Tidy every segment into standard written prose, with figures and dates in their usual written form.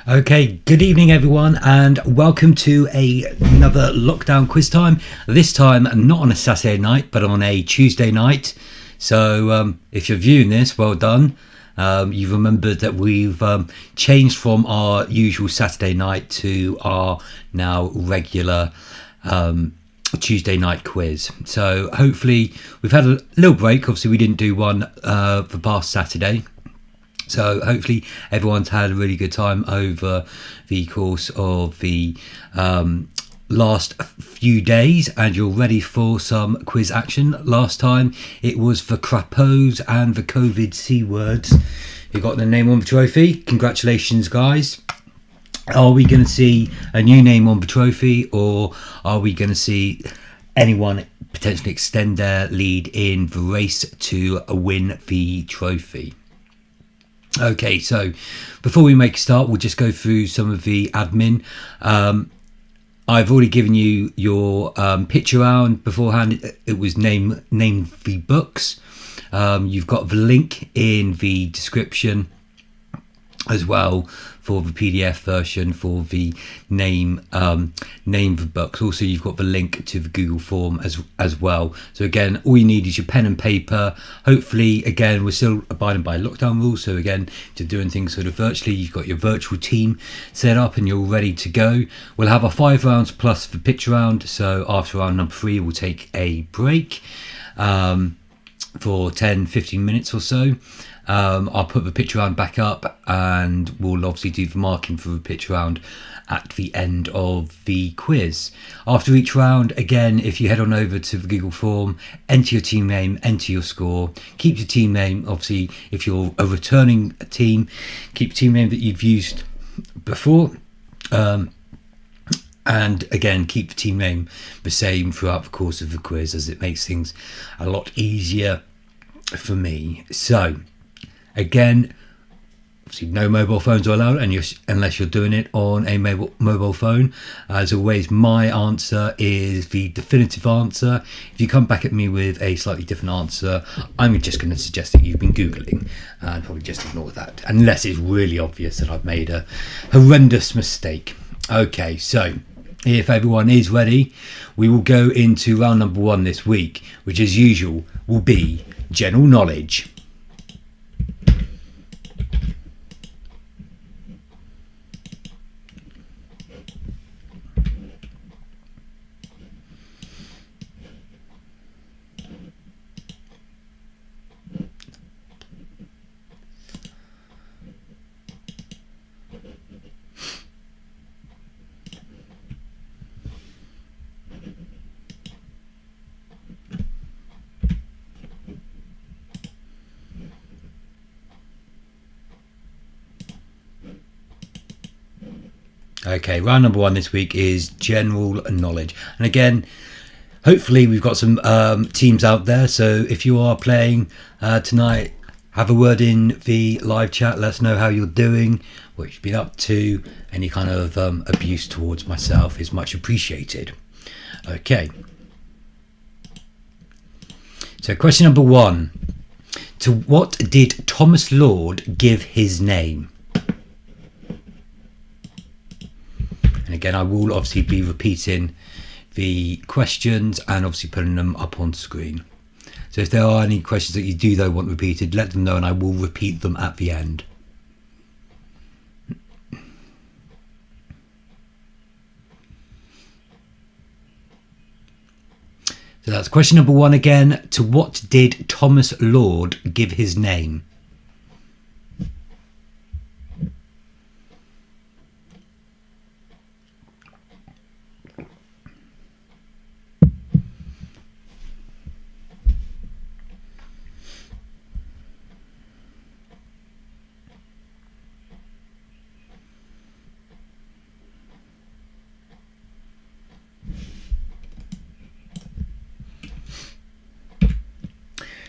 Okay, good evening everyone and welcome to another lockdown quiz time. This time not on a Saturday night but on a Tuesday night. So if you're viewing this, well done. You've remembered that we've changed from our usual Saturday night to our now regular Tuesday night quiz. So hopefully we've had a little break. Obviously we didn't do one for past Saturday. So hopefully everyone's had a really good time over the course of the last few days and you're ready for some quiz action. Last time it was the crapos and the COVID C words. You got the name on the trophy. Congratulations, guys. Are we going to see a new name on the trophy, or are we going to see anyone potentially extend their lead in the race to win the trophy? Okay, so before we make a start, we'll just go through some of the admin. I've already given you your picture round beforehand. It was name the books. You've got the link in the description as well for the PDF version for the name the books. Also, you've got the link to the Google form as well. So again, all you need is your pen and paper. Hopefully, again, we're still abiding by lockdown rules. So again, to doing things sort of virtually, you've got your virtual team set up and you're ready to go. We'll have our 5 rounds plus the picture round. So after round number 3, we'll take a break for 10-15 minutes or so. I'll put the picture round back up and we'll obviously do the marking for the picture round at the end of the quiz. After each round, again, if you head on over to the Google form, enter your team name, enter your score, keep your team name. Obviously, if you're a returning team, keep your team name that you've used before. And again, keep the team name the same throughout the course of the quiz, as it makes things a lot easier for me. So again, obviously no mobile phones are allowed, and unless you're doing it on a mobile phone. As always, my answer is the definitive answer. If you come back at me with a slightly different answer, I'm just going to suggest that you've been Googling, and probably just ignore that, unless it's really obvious that I've made a horrendous mistake. Okay, so if everyone is ready, we will go into round number 1 this week, which as usual will be general knowledge. Okay, round number 1 this week is general knowledge. And again, hopefully we've got some teams out there. So if you are playing tonight, have a word in the live chat. Let us know how you're doing, what you've been up to. Any kind of abuse towards myself is much appreciated. Okay. So question number 1. To what did Thomas Lord give his name? And again, I will obviously be repeating the questions and obviously putting them up on screen. So if there are any questions that you do though want repeated, let them know and I will repeat them at the end. So that's question number 1 again. To what did Thomas Lord give his name?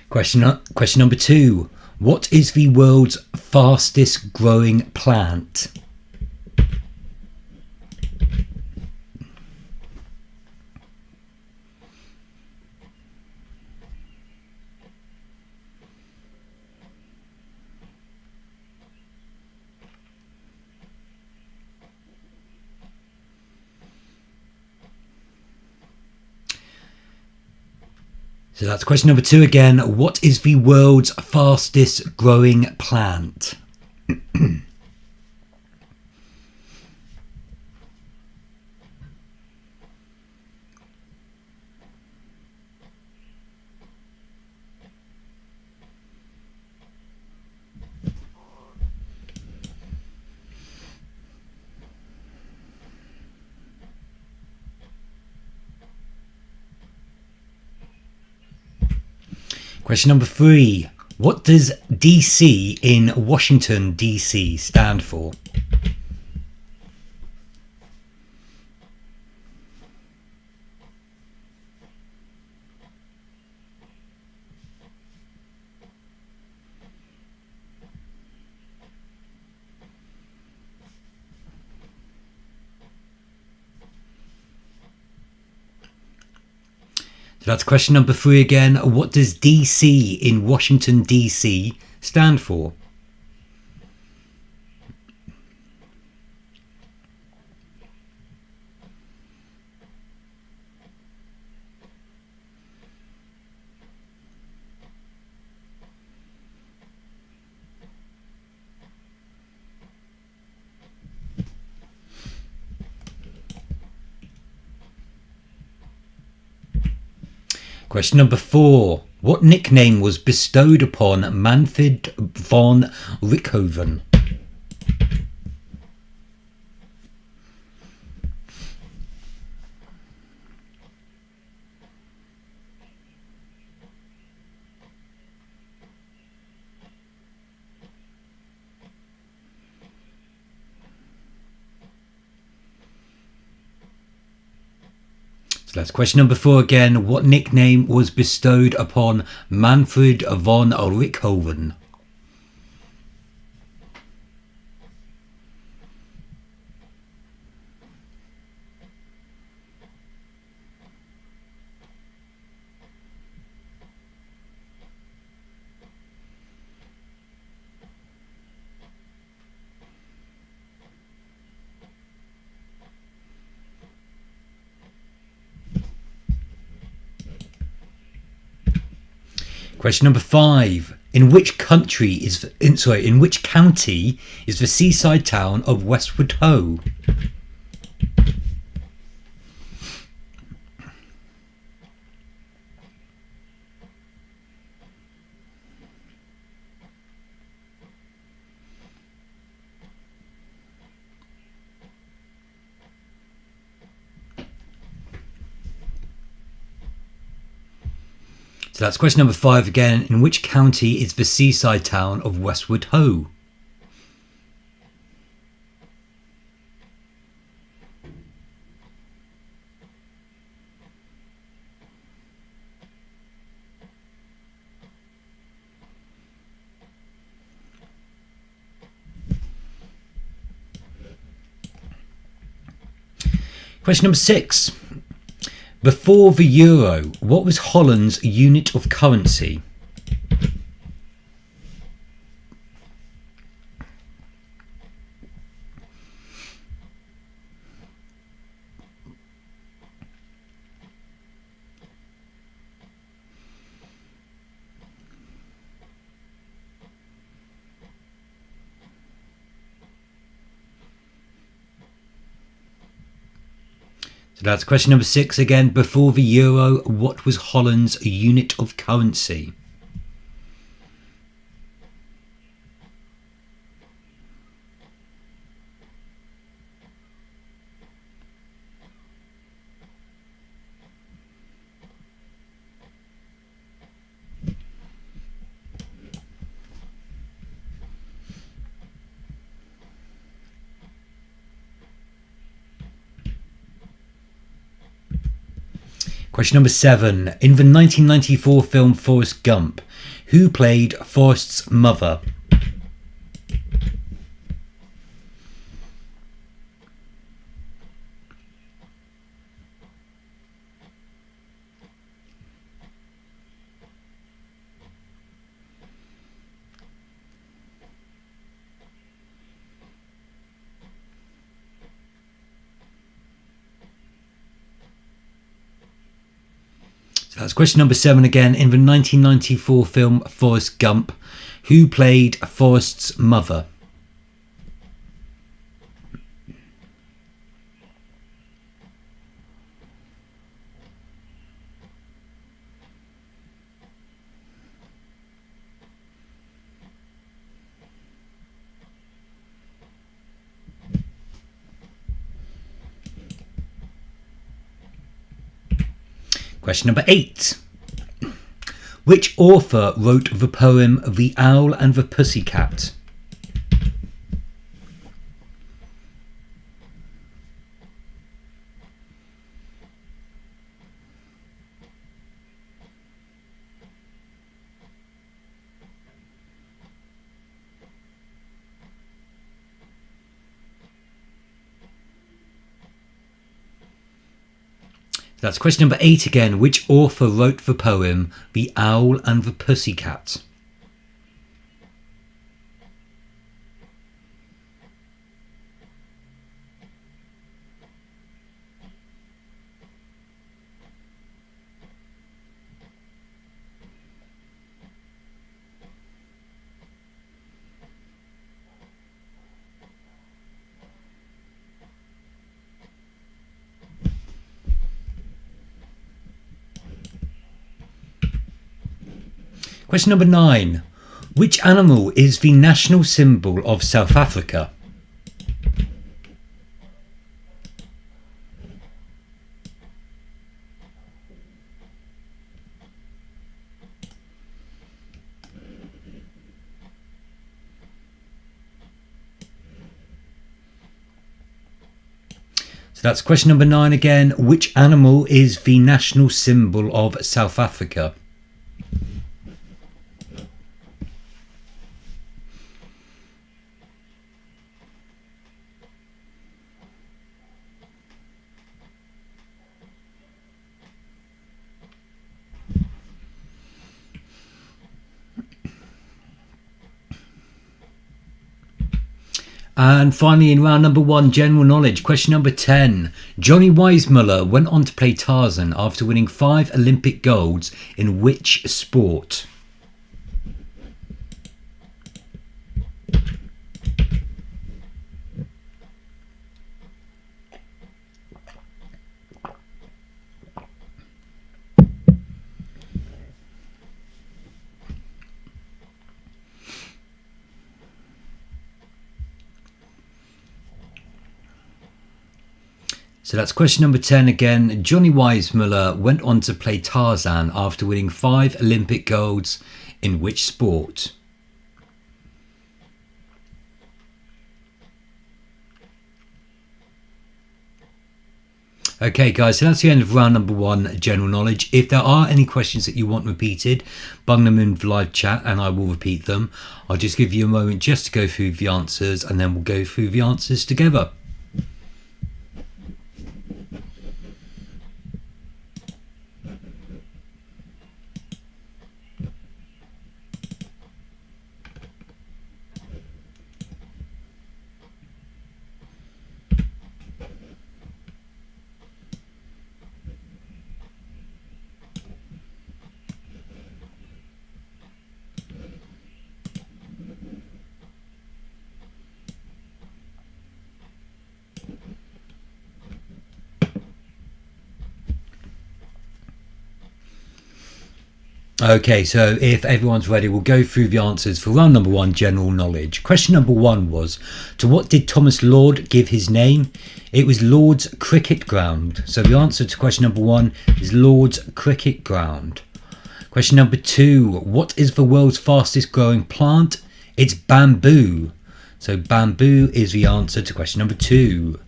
Question number 2. What is the world's fastest growing plant? So that's question number 2 again. What is the world's fastest growing plant? Question number 3. What does DC in Washington, DC stand for? So that's question number 3 again. What does DC in Washington, DC stand for? Question number 4. What nickname was bestowed upon Manfred von Richthofen? That's question number 4 again. What nickname was bestowed upon Manfred von Richthofen? Question number 5. In which county is the seaside town of Westward Ho? So that's question number 5 again. In which county is the seaside town of Westward Ho? Question number 6. Before the euro, what was Holland's unit of currency? So that's question number 6 again. Before the euro, what was Holland's unit of currency? Question number 7. In the 1994 film Forrest Gump, who played Forrest's mother? So That's question number 7 again. In the 1994 film Forrest Gump, who played Forrest's mother? Question number 8. Which author wrote the poem The Owl and the Pussycat? That's question number 8 again. Which author wrote the poem The Owl and the Pussycat? Question number 9. Which animal is the national symbol of South Africa? So that's question number 9 again. Which animal is the national symbol of South Africa? And finally, in round number 1, general knowledge, question number 10. Johnny Weissmuller went on to play Tarzan after winning 5 Olympic golds in which sport? So that's question number 10 again. Johnny Weissmuller went on to play Tarzan after winning 5 Olympic golds in which sport? Okay guys, so that's the end of round number 1, general knowledge. If there are any questions that you want repeated, bung them in the live chat and I will repeat them. I'll just give you a moment just to go through the answers and then we'll go through the answers together. Okay, so if everyone's ready, we'll go through the answers for round number 1, general knowledge. Question number 1 was, to what did Thomas Lord give his name? It was Lord's Cricket Ground. So the answer to question number 1 is Lord's Cricket Ground. Question number 2, what is the world's fastest growing plant? It's bamboo. So bamboo is the answer to question number 2.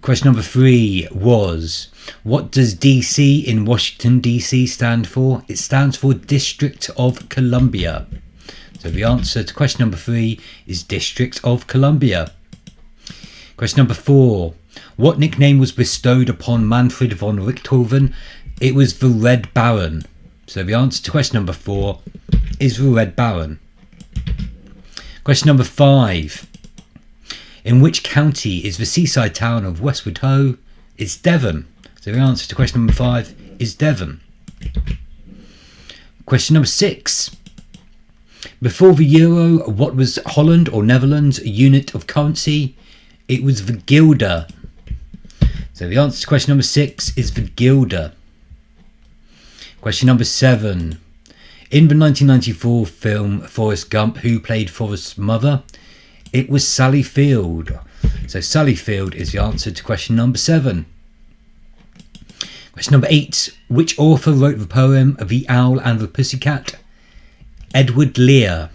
Question number 3 was, what does DC in Washington DC stand for? It stands for District of Columbia. So the answer to question number 3 is District of Columbia. Question number 4, what nickname was bestowed upon Manfred von Richthofen? It was the Red Baron. So the answer to question number 4 is the Red Baron. Question number 5, in which county is the seaside town of Westward Ho? It's Devon. So the answer to question number 5 is Devon. Question number 6. Before the euro, what was Holland or Netherlands' unit of currency? It was the guilder. So the answer to question number 6 is the guilder. Question number 7. In the 1994 film Forrest Gump, who played Forrest's mother? It was Sally Field. So Sally Field is the answer to question number 7. Question number 8. Which author wrote the poem The Owl and the Pussycat? Edward Lear.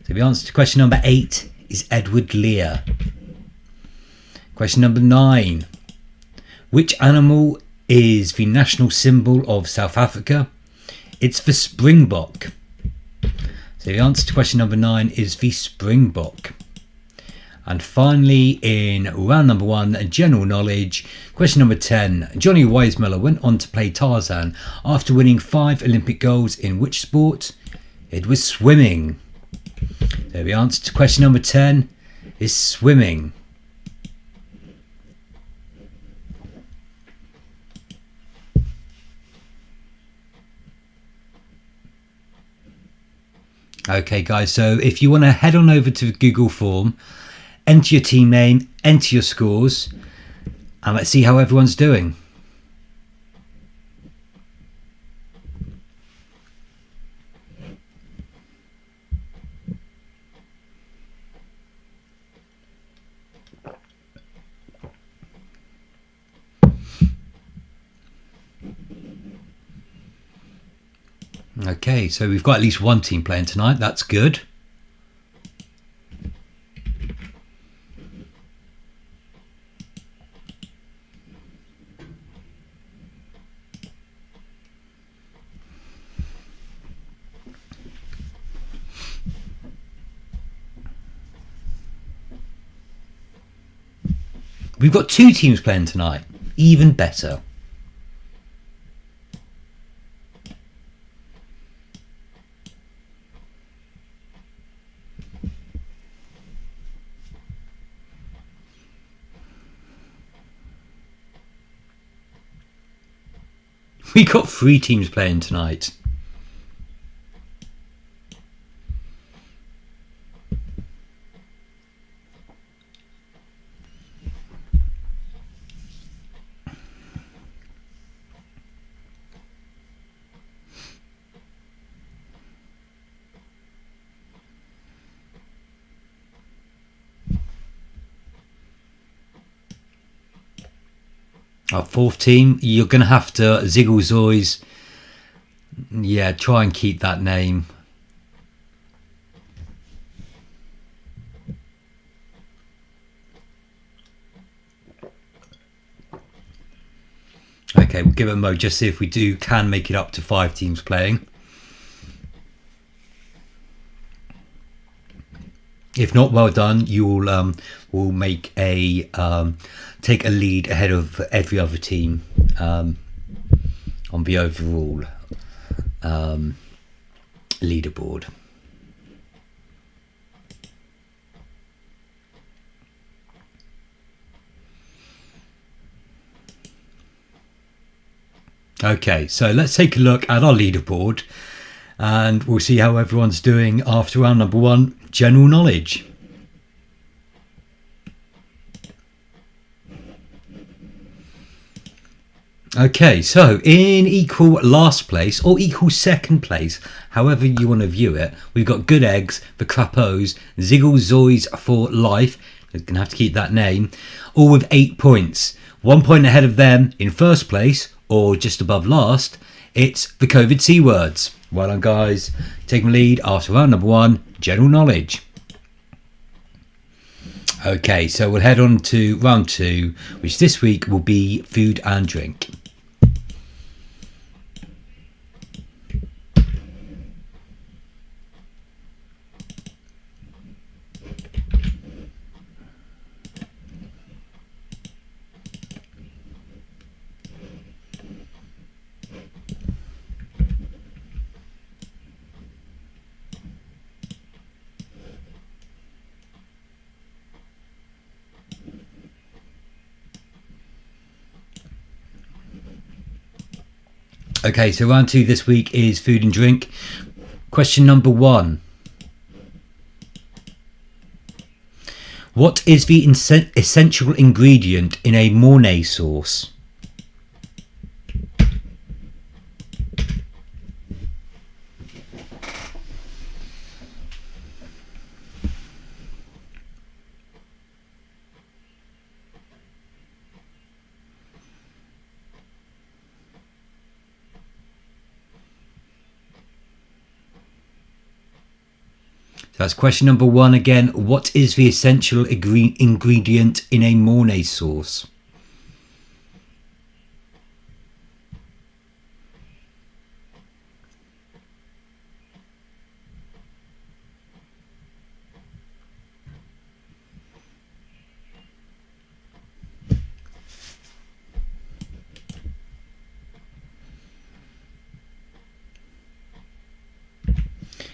So the answer to question number 8 is Edward Lear. Question number 9. Which animal is the national symbol of South Africa? It's the springbok. So the answer to question number 9 is the springbok. And finally, in round number 1, general knowledge, question number 10. Johnny Weissmuller went on to play Tarzan after winning 5 Olympic golds in which sport? It was swimming. So the answer to question number 10 is swimming. Okay guys, so if you want to head on over to the Google form, enter your team name, enter your scores, and let's see how everyone's doing. Okay, so we've got at least one team playing tonight. That's good. We've got 2 teams playing tonight. Even better. We got 3 teams playing tonight. Our 4th team, you're going to have to Ziggle Zoys. Yeah, try and keep that name. Okay, we'll give it a mo just see if we can make it up to 5 teams playing. If not, well done. You will make take a lead ahead of every other team on the overall leaderboard. Okay, so let's take a look at our leaderboard and we'll see how everyone's doing after round number 1, general knowledge. Okay, so in equal last place or equal second place, however you want to view it, we've got Good Eggs, the Crapos, Ziggle Zoys for Life, you're going to have to keep that name, all with 8 points. 1 point ahead of them in first place, or just above last, it's the COVID C words. Well done guys, taking lead after round number 1, general knowledge. Okay, so we'll head on to round 2, which this week will be food and drink. Okay, so round 2 this week is food and drink. Question number 1. What is the essential ingredient in a Mornay sauce? That's question number 1 again. What is the essential ingredient in a Mornay sauce?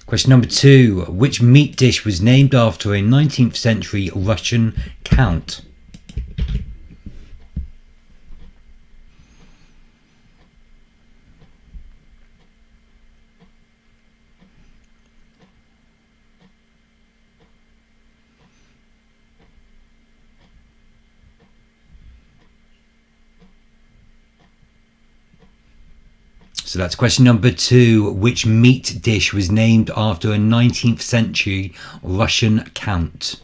Question number 2. Which meat dish was named after a 19th century Russian count? So that's question number 2. Which meat dish was named after a 19th century Russian count?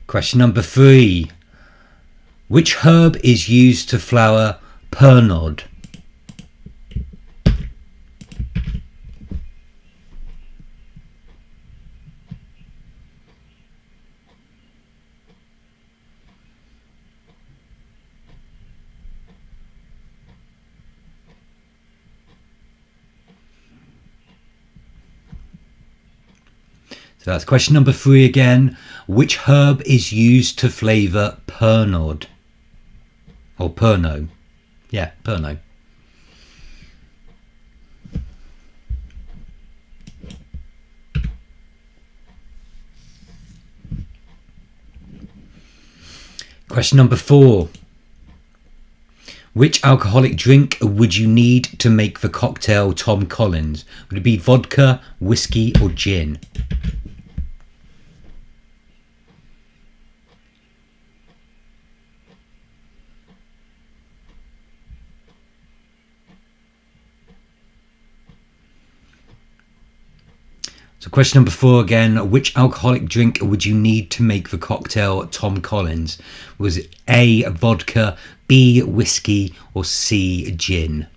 Question number 3. Which herb is used to flour pernod? So that's question number 3 again. Which herb is used to flavour pernod? Or Pernod? Yeah, Pernod. Question number 4. Which alcoholic drink would you need to make the cocktail Tom Collins? Would it be vodka, whiskey or gin? So question number 4 again. Which alcoholic drink would you need to make the cocktail Tom Collins? Was it A, vodka, B, whiskey or C, gin?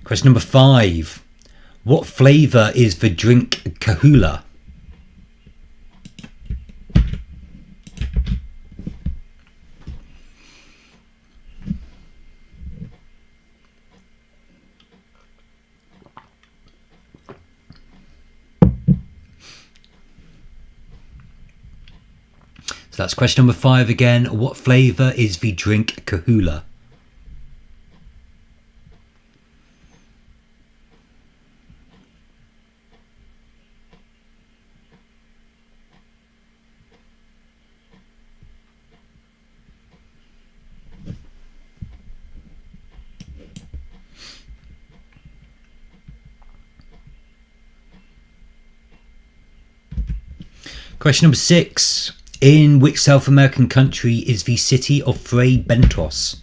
Question number 5. What flavour is the drink Kahula? So that's question number 5 again. What flavour is the drink Kahula? Question number 6. In which South American country is the city of Fray Bentos?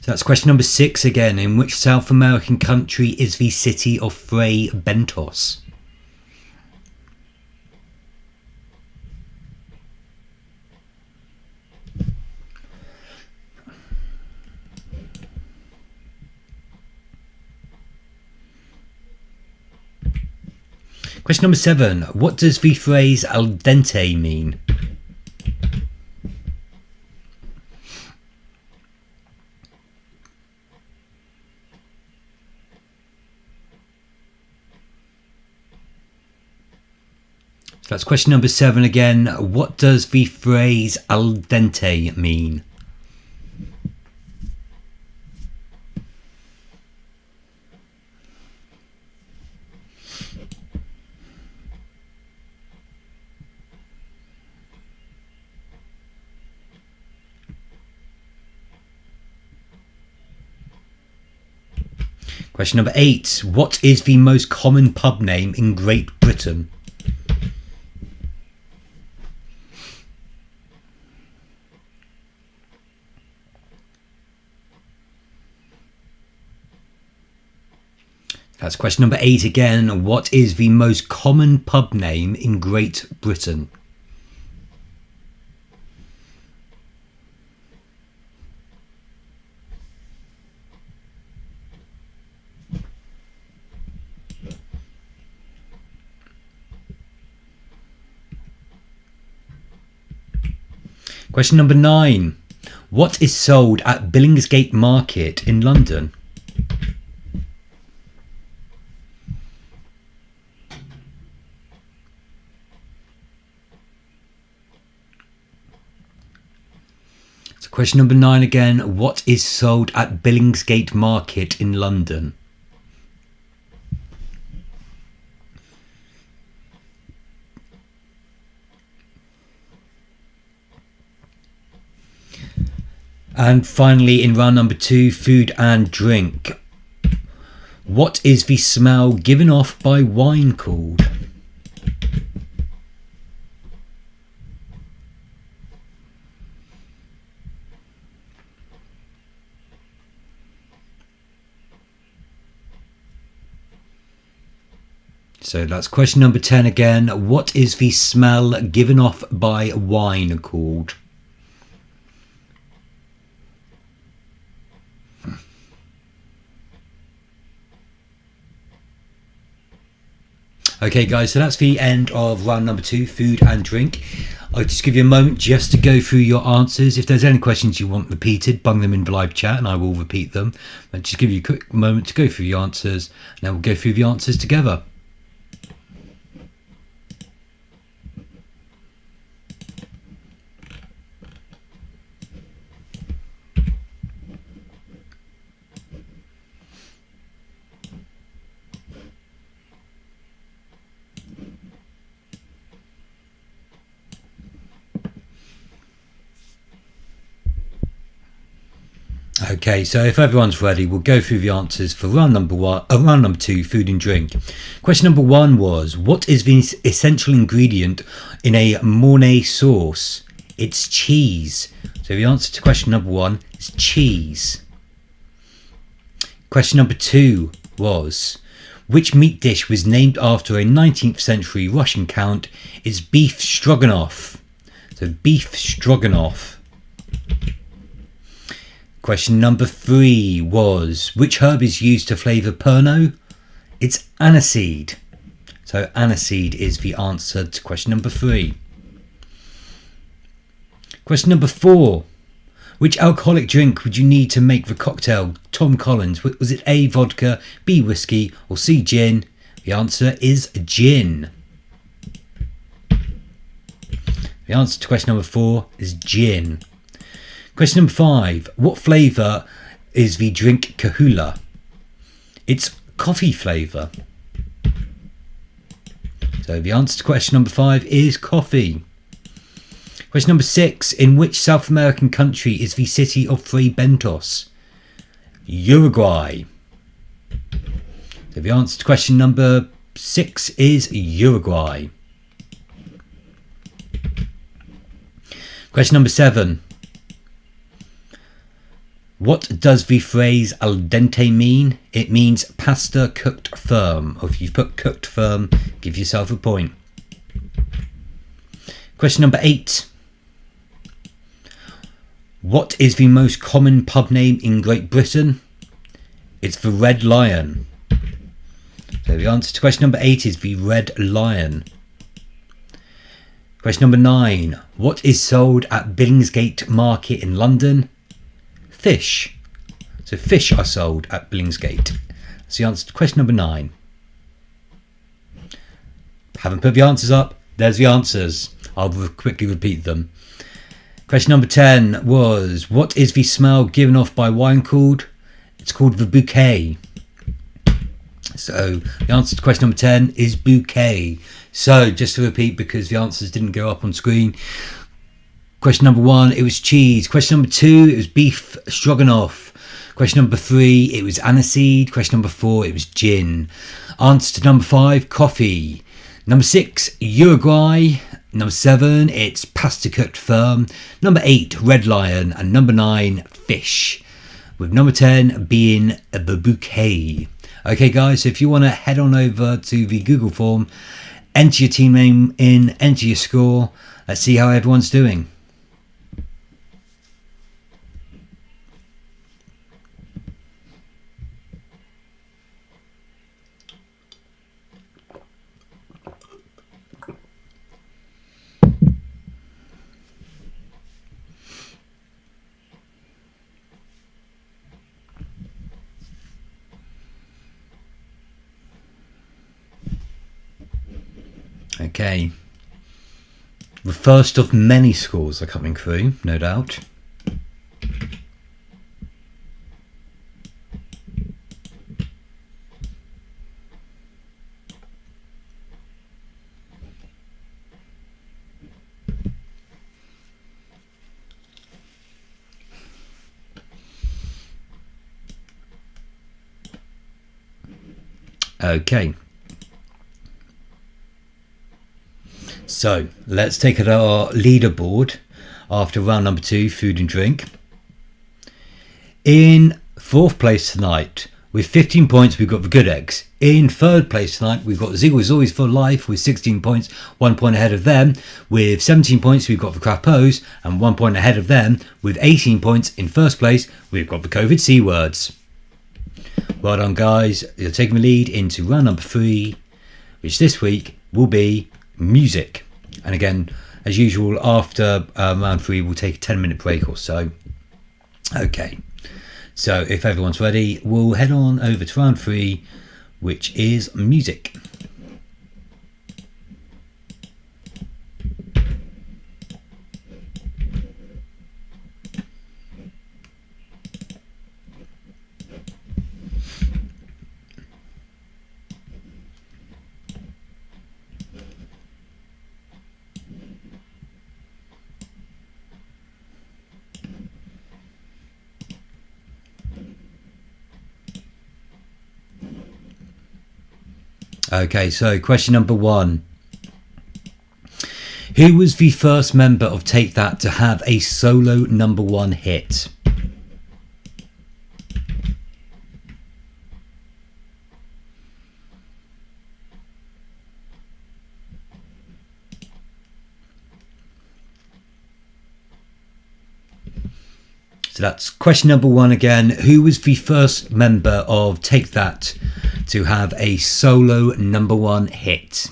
So that's question number 6 again. In which South American country is the city of Fray Bentos? Question number 7. What does the phrase al dente mean? So that's question number 7 again. What does the phrase al dente mean? Question number 8. What is the most common pub name in Great Britain? That's question number 8 again. What is the most common pub name in Great Britain? Question number 9. What is sold at Billings Market in London? So question number 9 again. What is sold at Billings Market in London? And finally, in round number 2, food and drink. What is the smell given off by wine called? So that's question number 10 again. What is the smell given off by wine called? Okay guys, so that's the end of round number 2, food and drink. I'll just give you a moment just to go through your answers. If there's any questions you want repeated, bung them in the live chat and I will repeat them. But just give you a quick moment to go through your answers, and then we'll go through the answers together. Okay, so if everyone's ready, we'll go through the answers for round number 2, food and drink. Question number 1 was, what is the essential ingredient in a Mornay sauce? It's cheese. So the answer to question number 1 is cheese. Question number 2 was, which meat dish was named after a 19th century Russian count? It's beef stroganoff. So beef stroganoff. Question number 3 was, which herb is used to flavour Pernod? It's aniseed. So aniseed is the answer to question number 3. Question number 4. Which alcoholic drink would you need to make the cocktail Tom Collins? Was it A, vodka, B, whiskey, or C, gin? The answer is gin. The answer to question number 4 is gin. Question number 5. What flavour is the drink Kahula? It's coffee flavour. So the answer to question number 5 is coffee. Question number 6. In which South American country is the city of Fray Bentos? Uruguay. So the answer to question number 6 is Uruguay. Question number 7. What does the phrase al dente mean? It means pasta cooked firm. Or if you've put cooked firm, give yourself a point. Question number 8. What is the most common pub name in Great Britain? It's the Red Lion. So the answer to question number 8 is the Red Lion. Question number 9. What is sold at Billingsgate Market in London? Fish. So fish are sold at Billingsgate. That's the answer to question number 9. Haven't put the answers up. There's the answers. I'll quickly repeat them. Question number 10 was, what is the smell given off by wine called? It's called the bouquet. So the answer to question number 10 is bouquet. So just to repeat, because the answers didn't go up on screen. Question number 1, it was cheese. Question number 2, it was beef stroganoff. Question number 3, it was aniseed. Question number 4, it was gin. Answer to number 5, coffee. Number 6, Uruguay. Number 7, it's pasta cooked firm. Number 8, Red Lion. And number 9, fish. With number 10 being the bouquet. Okay guys, so if you want to head on over to the Google form, enter your team name in, enter your score. Let's see how everyone's doing. Okay, the first of many scores are coming through, no doubt. Okay. So let's take it our leaderboard after round number 2, food and drink. In 4th place tonight with 15 points, we've got the Good Eggs. In 3rd place tonight, we've got Ziggle is Always for Life with 16 points, 1 point ahead of them. With 17 points, we've got the Crapos, and 1 point ahead of them. With 18 points in 1st place, we've got the COVID C words. Well done, guys. You're taking the lead into round number 3, which this week will be music. And again, as usual, after round 3, we'll take a 10-minute break or so. Okay, so if everyone's ready, we'll head on over to round 3, which is music. Okay, so question number 1. Who was the first member of Take That to have a solo number 1 hit? So that's question number 1 again. Who was the first member of Take That to have a solo number 1 hit?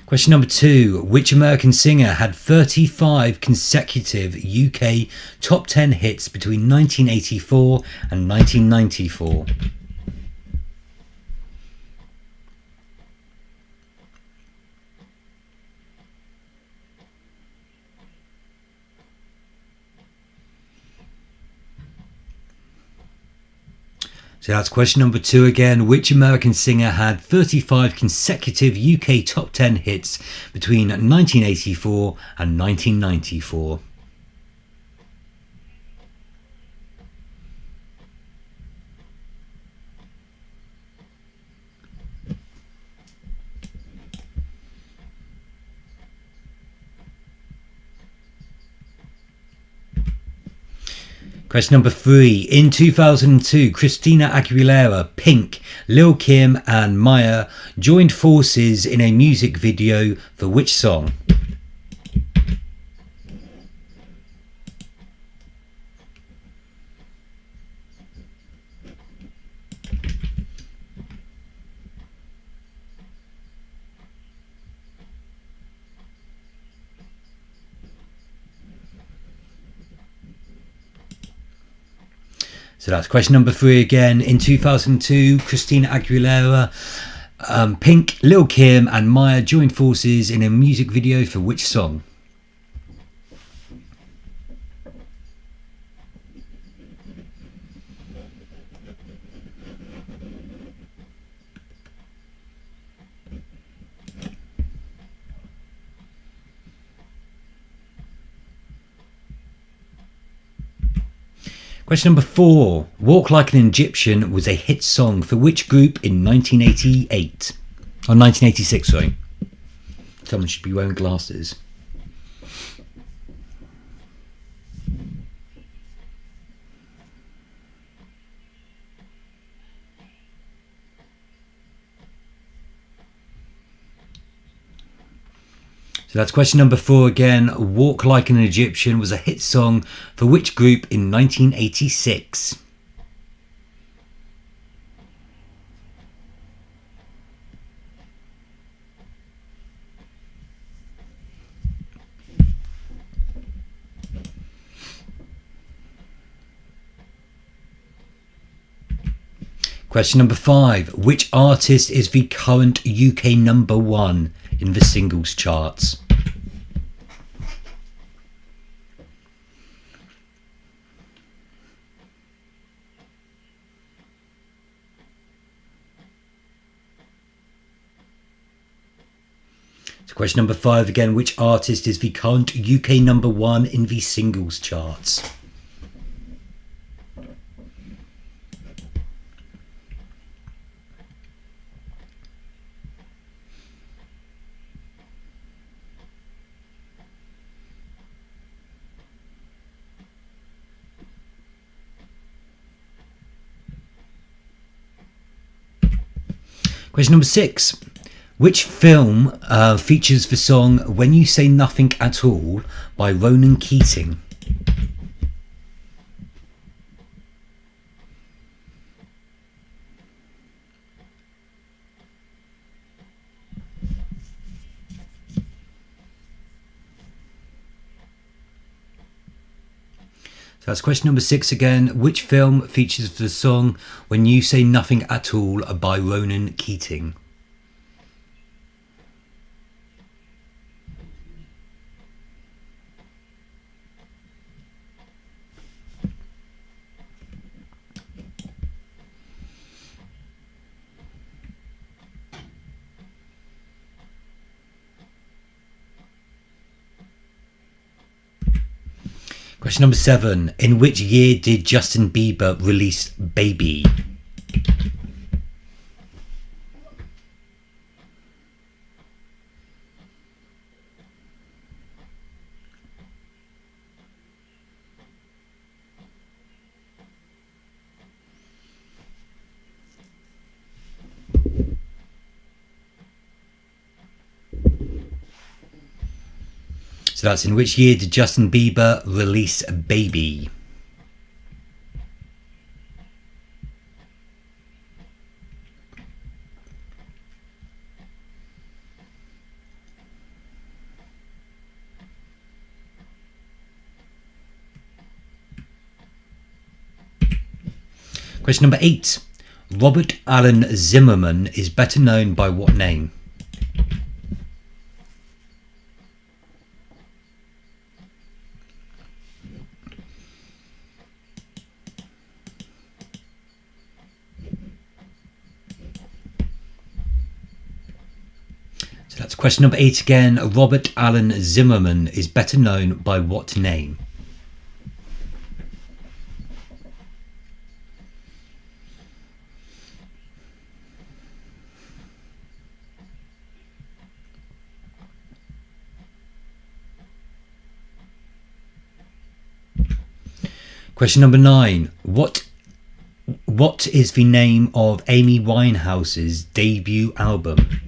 Question number 2. Which American singer had 35 consecutive UK top 10 hits between 1984 and 1994? So that's question number 2 again. Which American singer had 35 consecutive UK top 10 hits between 1984 and 1994? Question number 3. In 2002, Christina Aguilera, Pink, Lil Kim and Maya joined forces in a music video for which song? So that's question number 3 again. In 2002, Christina Aguilera, Pink, Lil Kim and Maya joined forces in a music video for which song? Question number 4. Walk Like an Egyptian was a hit song for which group in 1988? Or 1986, sorry. Someone should be wearing glasses. So that's question number 4 again. Walk Like an Egyptian was a hit song for which group in 1986? Question number 5. Which artist is the current UK number 1 in the singles charts? So question number 5 again. Which artist is the current UK number 1 in the singles charts? Question number 6. Which film features the song When You Say Nothing at All by Ronan Keating? So that's question number 6 again. Which film features the song When You Say Nothing at All by Ronan Keating? Question number 7. In which year did Justin Bieber release Baby? So that's in which year did Justin Bieber release Baby? Question number 8. Robert Allen Zimmerman is better known by what name? So that's question number 8 again. Robert Allen Zimmerman is better known by what name? Question number 9. What is the name of Amy Winehouse's debut album?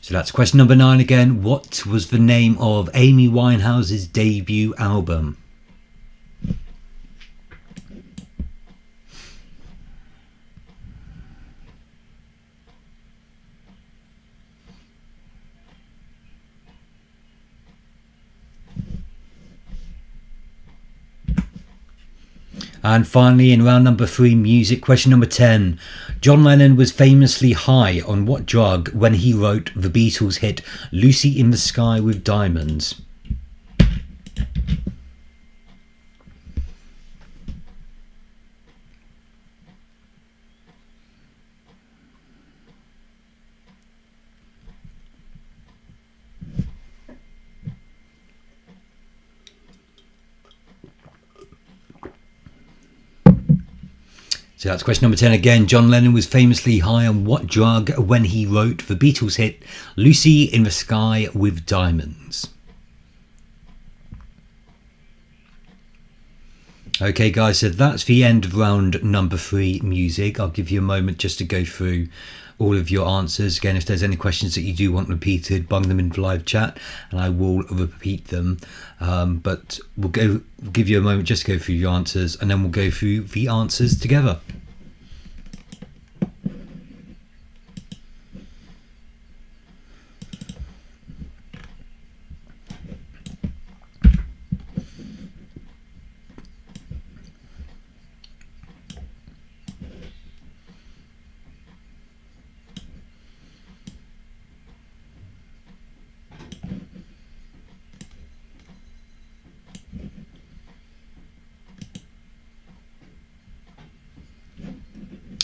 So that's question number 9 again. What was the name of Amy Winehouse's debut album? And finally, in round number 3, music, question number 10. John Lennon was famously high on what drug when he wrote the Beatles hit Lucy in the Sky with Diamonds? So that's question number 10 again. John Lennon was famously high on what drug when he wrote the Beatles hit Lucy in the Sky with Diamonds? Okay guys, so that's the end of round number 3, music. I'll give you a moment just to go through all of your answers. Again, if there's any questions that you do want repeated, bung them in the live chat and I will repeat them. But we'll give you a moment just to go through your answers and then we'll go through the answers together.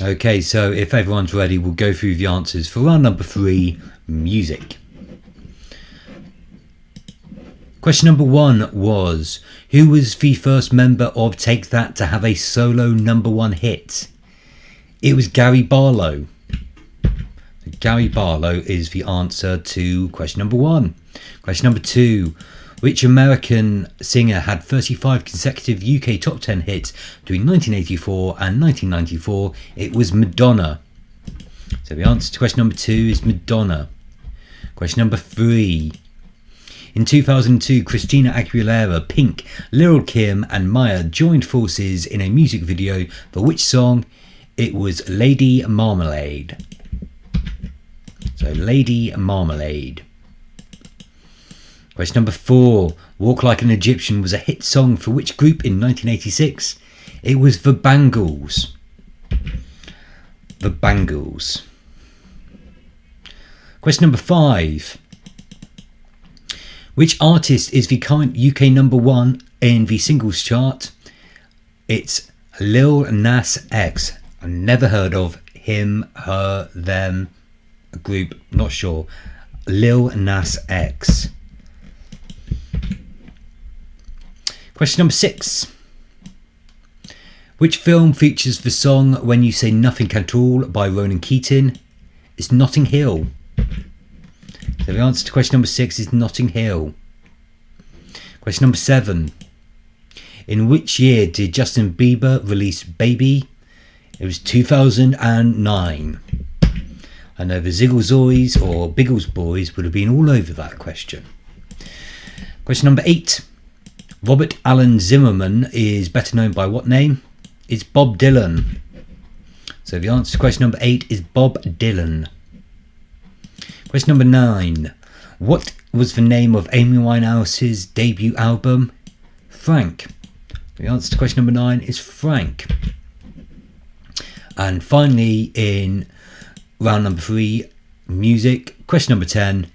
Okay, so if everyone's ready, we'll go through the answers for round number 3, music. Question number 1 was, who was the first member of Take That to have a solo number 1 hit? It was Gary Barlow. So Gary Barlow is the answer to question number 1. Question number 2. Which American singer had 35 consecutive UK top 10 hits between 1984 and 1994? It was Madonna. So the answer to question number 2 is Madonna. Question number 3. In 2002, Christina Aguilera, Pink, Lil' Kim and Maya joined forces in a music video for which song? It was Lady Marmalade. So Lady Marmalade. Question number 4. Walk Like an Egyptian was a hit song for which group in 1986? It was The Bangles. The Bangles. Question number 5. Which artist is the current UK number 1 in the singles chart? It's Lil Nas X. I've never heard of him, her, them, a group, not sure. Lil Nas X. Question number 6. Which film features the song When You Say Nothing at All by Ronan Keating? It's Notting Hill. So the answer to question number 6 is Notting Hill. Question number 7. In which year did Justin Bieber release Baby? It was 2009. I know the Zigglesboys or Biggles Boys would have been all over that question. Question number 8. Robert Allen Zimmerman is better known by what name? It's Bob Dylan. So the answer to question number 8 is Bob Dylan. Question number 9. What was the name of Amy Winehouse's debut album? Frank. The answer to question number 9 is Frank. And finally, in round number 3, music, question number 10.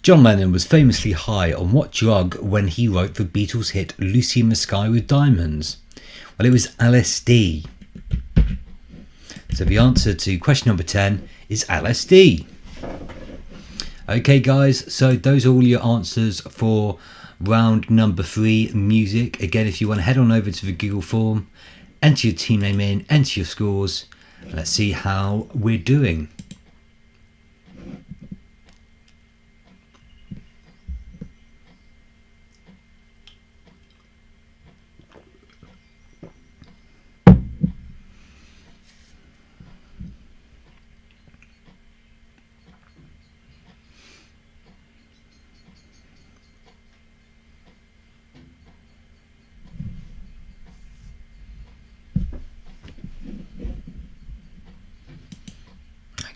John Lennon was famously high on what drug when he wrote the Beatles hit Lucy in the Sky with Diamonds? Well, it was LSD. So the answer to question number 10 is LSD. Okay guys, so those are all your answers for round number 3 music. Again, if you want to head on over to the Google form, enter your team name in, enter your scores. Let's see how we're doing.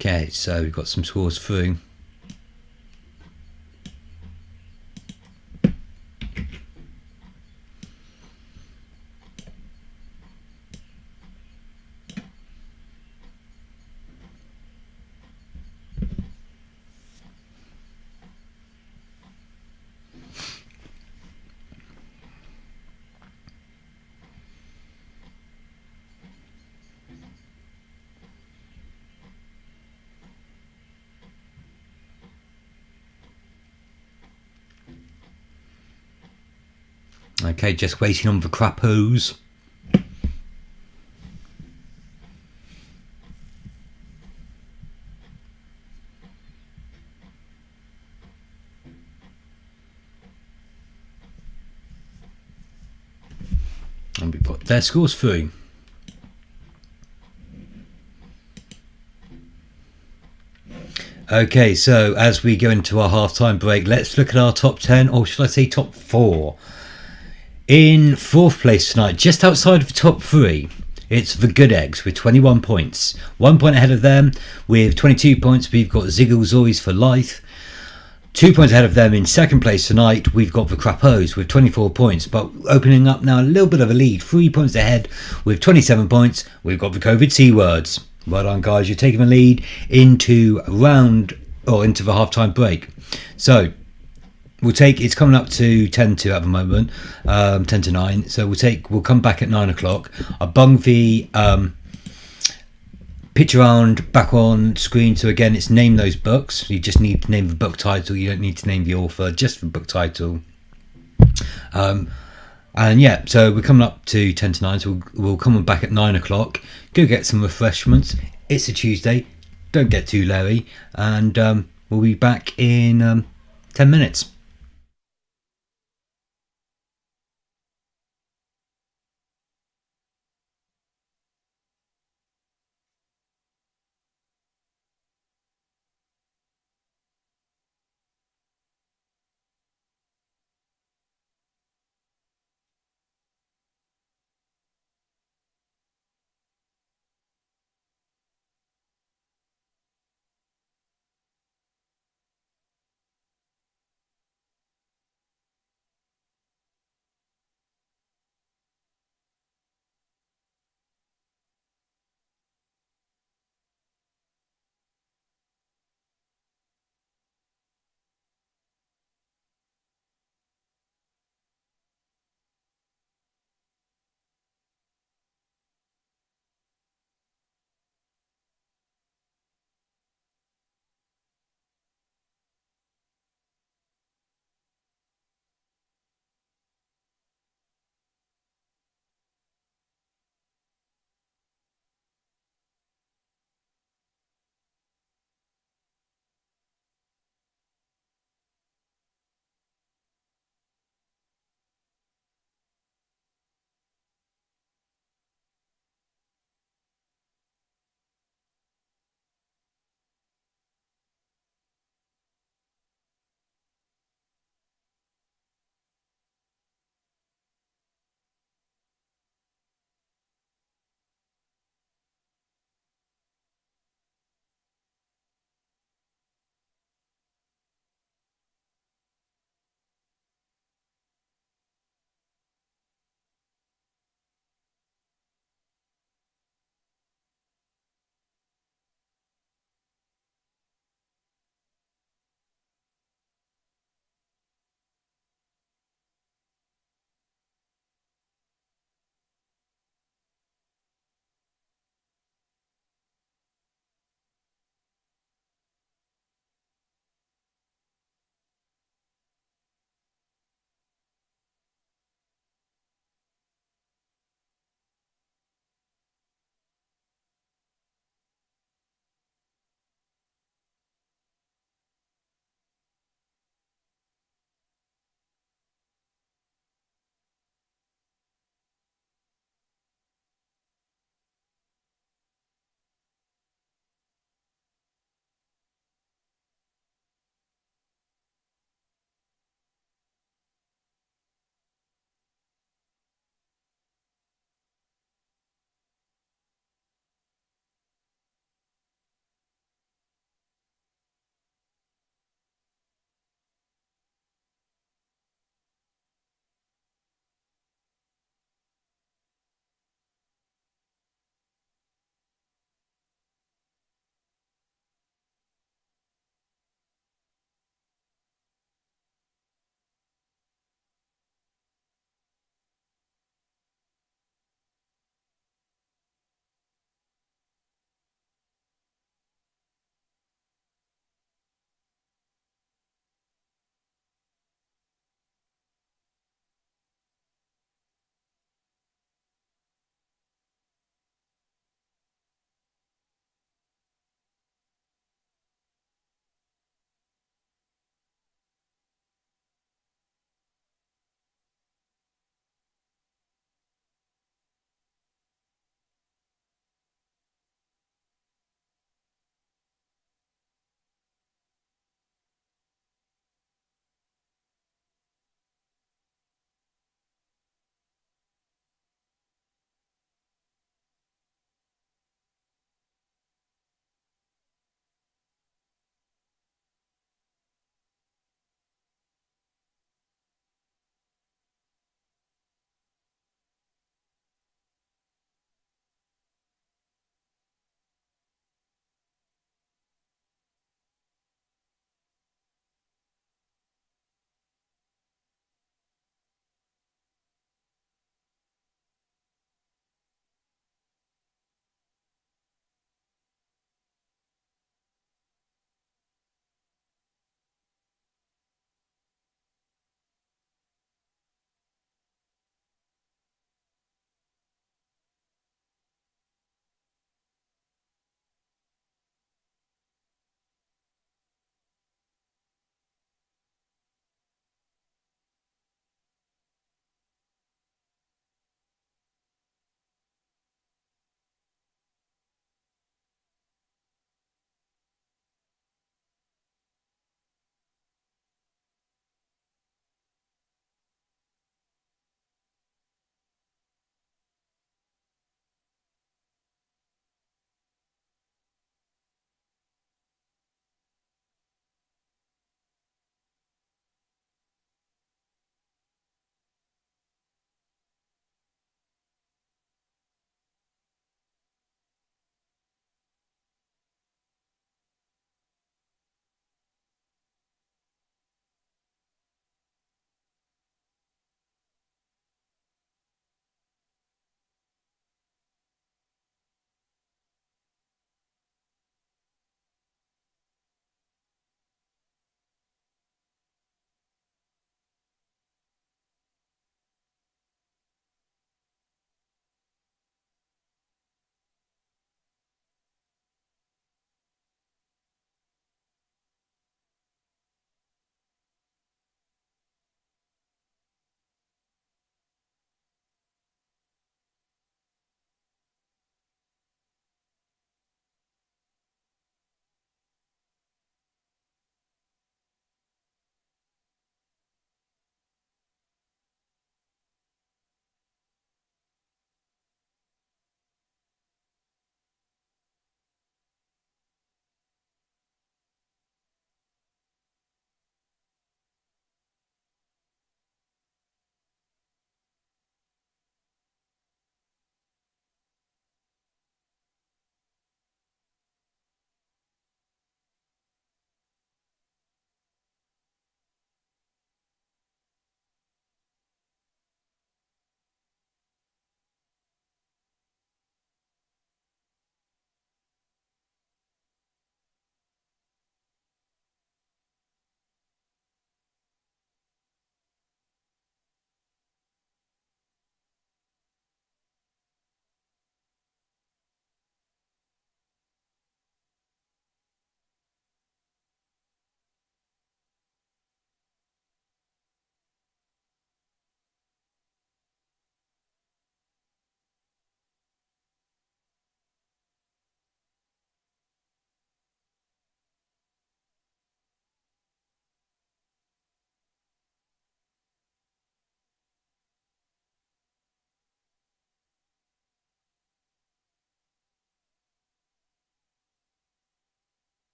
Okay, so we've got some scores through. Okay, just waiting on the crappos. And we've got their scores through. Okay, so as we go into our half-time break, let's look at our top 10, or should I say top 4. In 4th place tonight, just outside of the top 3, it's the Good Eggs with 21 points. 1 point ahead of them with 22 points, we've got Ziggles for Life. 2 points ahead of them in 2nd place tonight, we've got the Crappos with 24 points, but opening up now a little bit of a lead. 3 points ahead with 27 points, we've got the COVID C-words. Well done, guys, you're taking the lead into the half-time break. So it's coming up to 10-2 at the moment, 10-9. So we'll come back at 9 o'clock. I bung the picture around back on screen. So again, it's name those books. You just need to name the book title. You don't need to name the author, just the book title. And yeah, so we're coming up to 10-9. So we'll come on back at 9 o'clock. Go get some refreshments. It's a Tuesday. Don't get too Larry. And we'll be back in 10 minutes.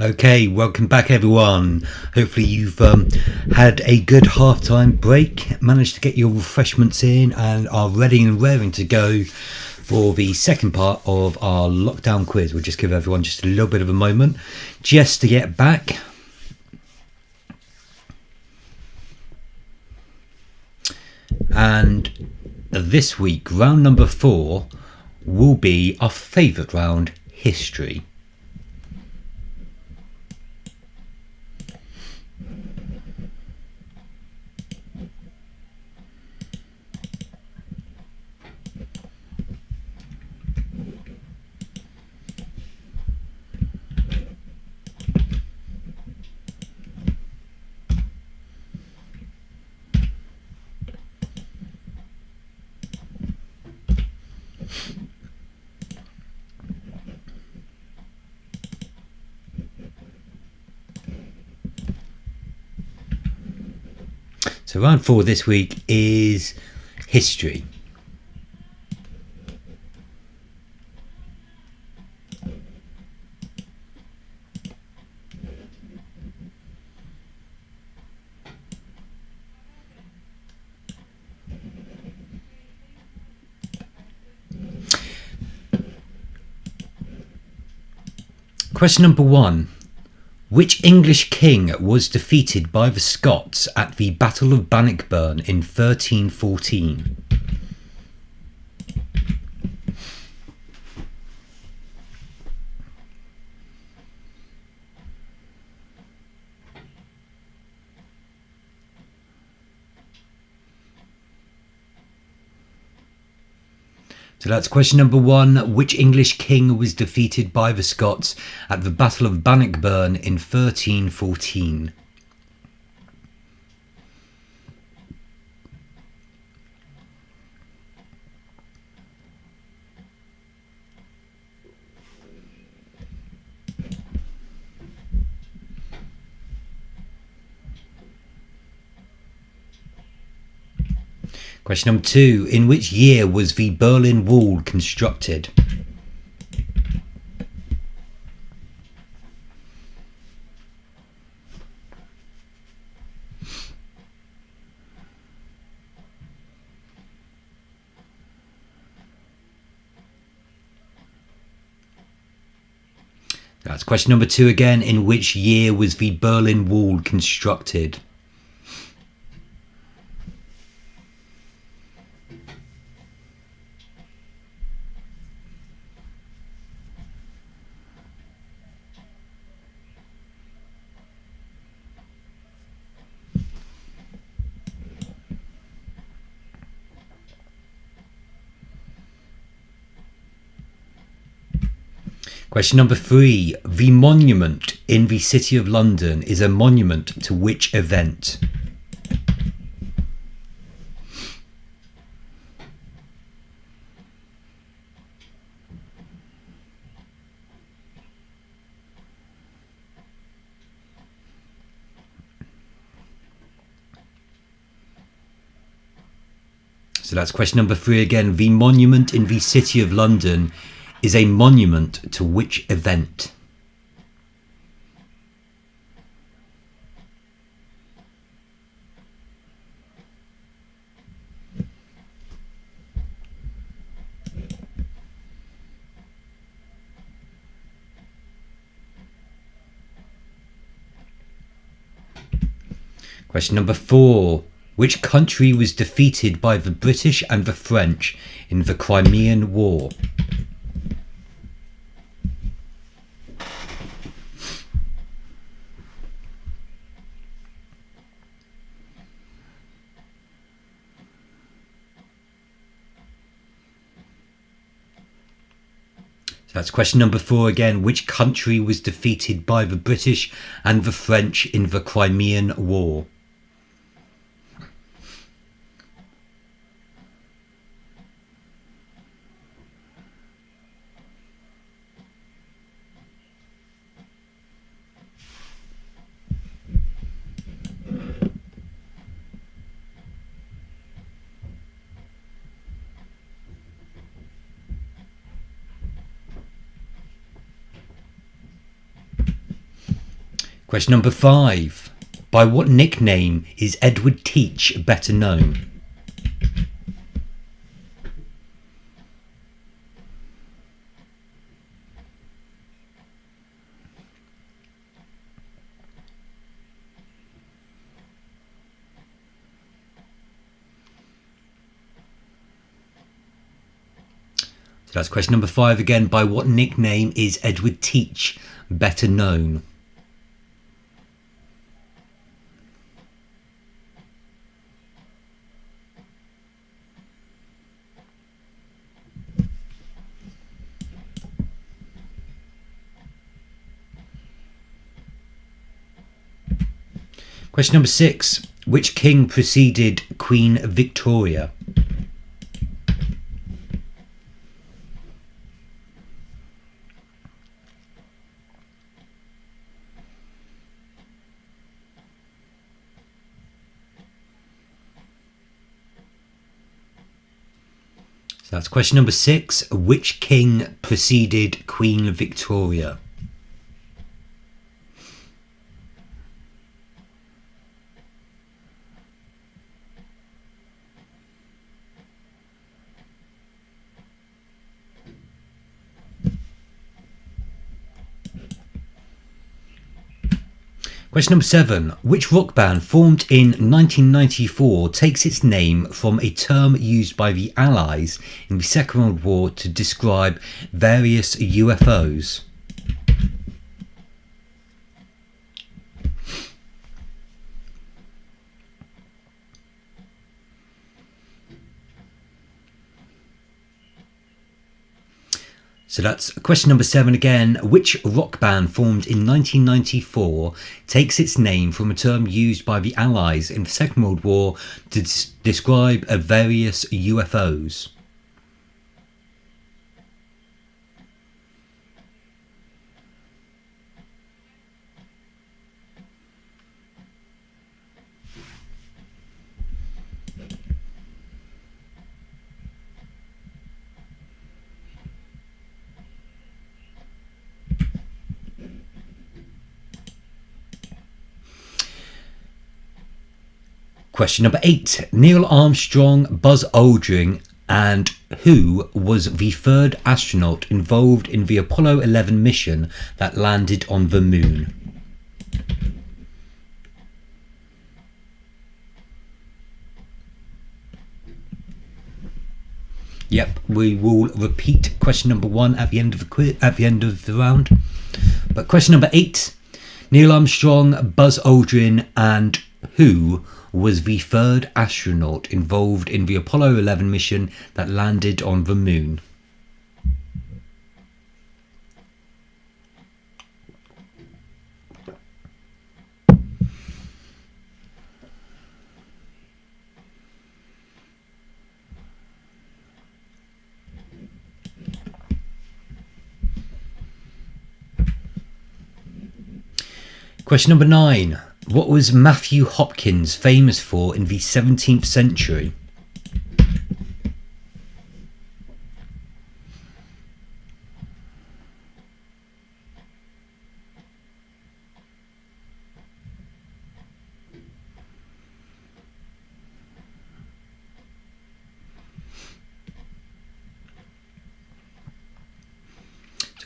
Okay, welcome back everyone. Hopefully you've had a good half-time break, managed to get your refreshments in and are ready and raring to go for the second part of our lockdown quiz. We'll just give everyone just a little bit of a moment just to get back. And this week, round number 4 will be our favourite round, history. So round 4 this week is history. Question number 1. Which English king was defeated by the Scots at the Battle of Bannockburn in 1314? So that's question number 1. Which English king was defeated by the Scots at the Battle of Bannockburn in 1314? Question number 2. In which year was the Berlin Wall constructed? That's question number 2 again. In which year was the Berlin Wall constructed? Question number 3. The monument in the City of London is a monument to which event? So that's question number 3 again. The monument in the City of London is a monument to which event? Question number 4. Which country was defeated by the British and the French in the Crimean War? That's question number 4 again. Which country was defeated by the British and the French in the Crimean War? Question number 5. By what nickname is Edward Teach better known? So that's question number 5 again. By what nickname is Edward Teach better known? Question number 6. Which king preceded Queen Victoria? So that's question number 6. Which king preceded Queen Victoria? Question number 7. Which rock band formed in 1994 takes its name from a term used by the Allies in the Second World War to describe various UFOs? So that's question number 7 again. Which rock band formed in 1994 takes its name from a term used by the Allies in the Second World War to describe various UFOs? Question number 8. Neil Armstrong, Buzz Aldrin, and who was the third astronaut involved in the Apollo 11 mission that landed on the moon? Yep, we will repeat question number 1 at the end of the round. But question number 8. Neil Armstrong, Buzz Aldrin, and who was the third astronaut involved in the Apollo 11 mission that landed on the moon? Question number 9. What was Matthew Hopkins famous for in the 17th century?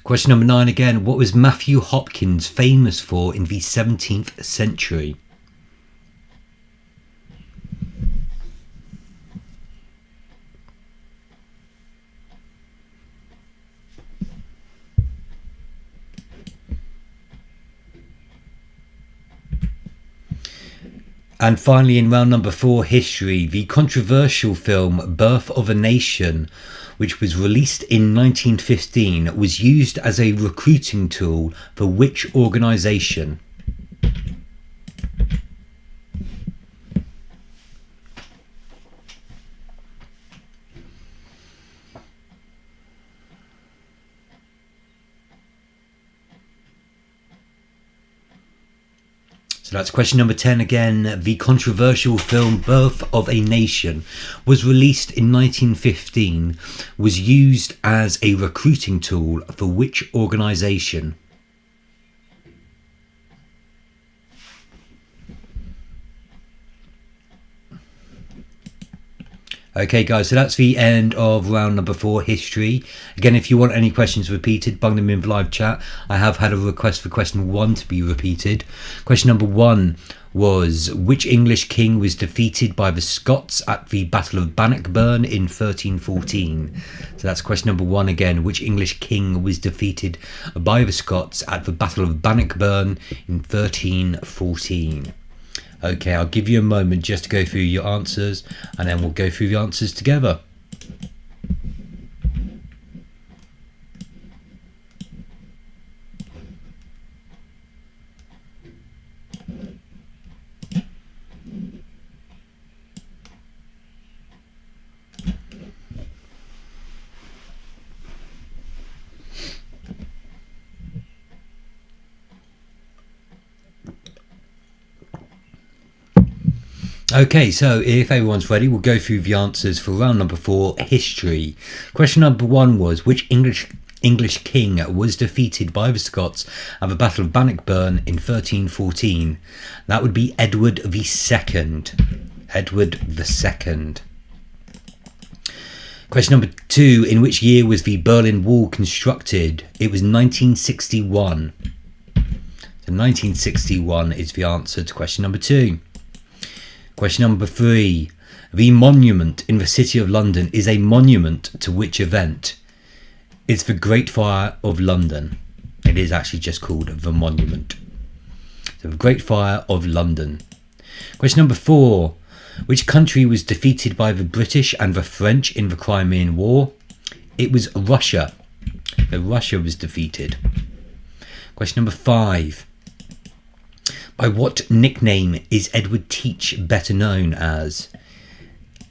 Question number 9 again. What was Matthew Hopkins famous for in the 17th century? And finally, in round number 4, history, the controversial film Birth of a Nation, which was released in 1915, was used as a recruiting tool for which organisation? So that's question number 10 again. The controversial film Birth of a Nation was released in 1915, was used as a recruiting tool for which organisation? Okay, guys, so that's the end of round number 4, history. Again, if you want any questions repeated, bung them in the live chat. I have had a request for question 1 to be repeated. Question number 1 was, which English king was defeated by the Scots at the Battle of Bannockburn in 1314? So that's question number 1 again. Which English king was defeated by the Scots at the Battle of Bannockburn in 1314? Okay, I'll give you a moment just to go through your answers, and then we'll go through the answers together. Okay, so if everyone's ready, we'll go through the answers for round number 4, history. Question number 1 was, which English king was defeated by the Scots at the Battle of Bannockburn in 1314? That would be Edward II. Edward II. Question number 2, in which year was the Berlin Wall constructed? It was 1961. So 1961 is the answer to question number 2. Question number 3. The monument in the City of London is a monument to which event? It's the Great Fire of London. It is actually just called the monument. So the Great Fire of London. Question number 4. Which country was defeated by the British and the French in the Crimean War? It was Russia. So Russia was defeated. Question number 5. By what nickname is Edward Teach better known as?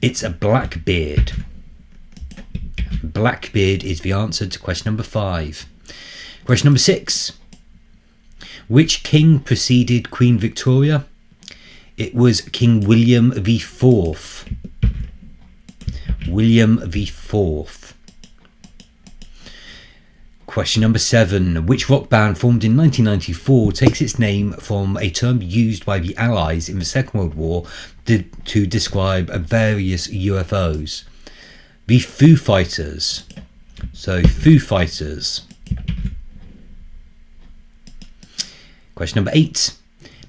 It's a Blackbeard. Blackbeard is the answer to question number 5. Question number 6. Which king preceded Queen Victoria? It was King William IV. William IV. Question number 7. Which rock band formed in 1994 takes its name from a term used by the Allies in the Second World War to describe various UFOs? The Foo Fighters. So, Foo Fighters. Question number 8.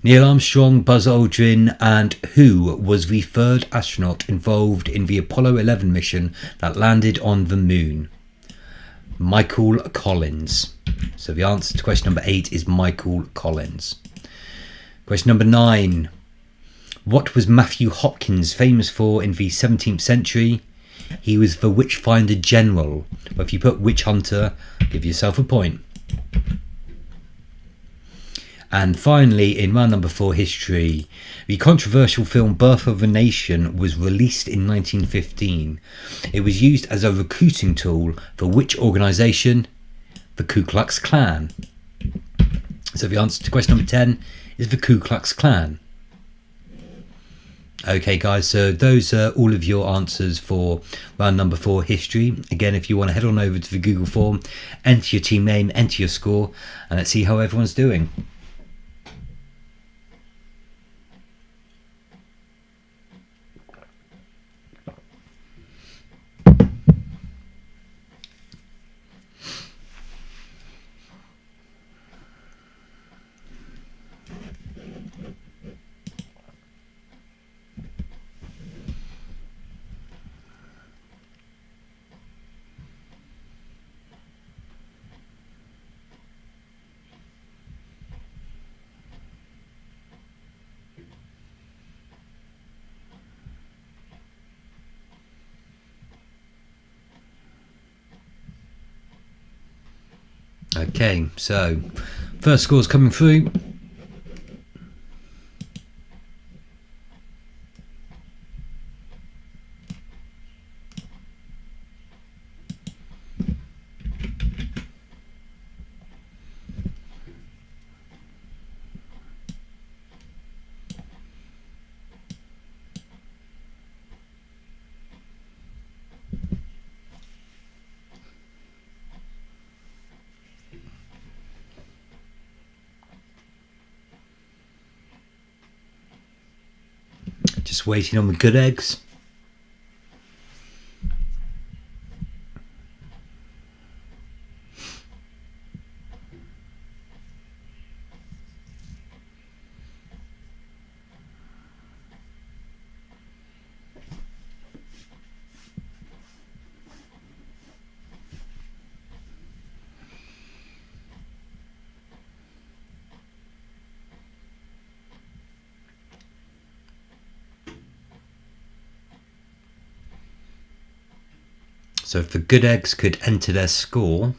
Neil Armstrong, Buzz Aldrin, and who was the third astronaut involved in the Apollo 11 mission that landed on the moon? Michael Collins. So the answer to question number 8 is Michael Collins. Question number 9. What was Matthew Hopkins famous for in the 17th century? He was the Witchfinder General. But if you put Witch Hunter, give yourself a point. And finally, in round number 4, history, the controversial film Birth of a Nation was released in 1915. It was used as a recruiting tool for which organisation? The Ku Klux Klan. So the answer to question number 10 is the Ku Klux Klan. Okay, guys, so those are all of your answers for round number 4, history. Again, if you want to head on over to the Google form, enter your team name, enter your score, and let's see how everyone's doing. Okay, so first score's coming through. Just waiting on the good eggs. So if the good eggs could enter their score,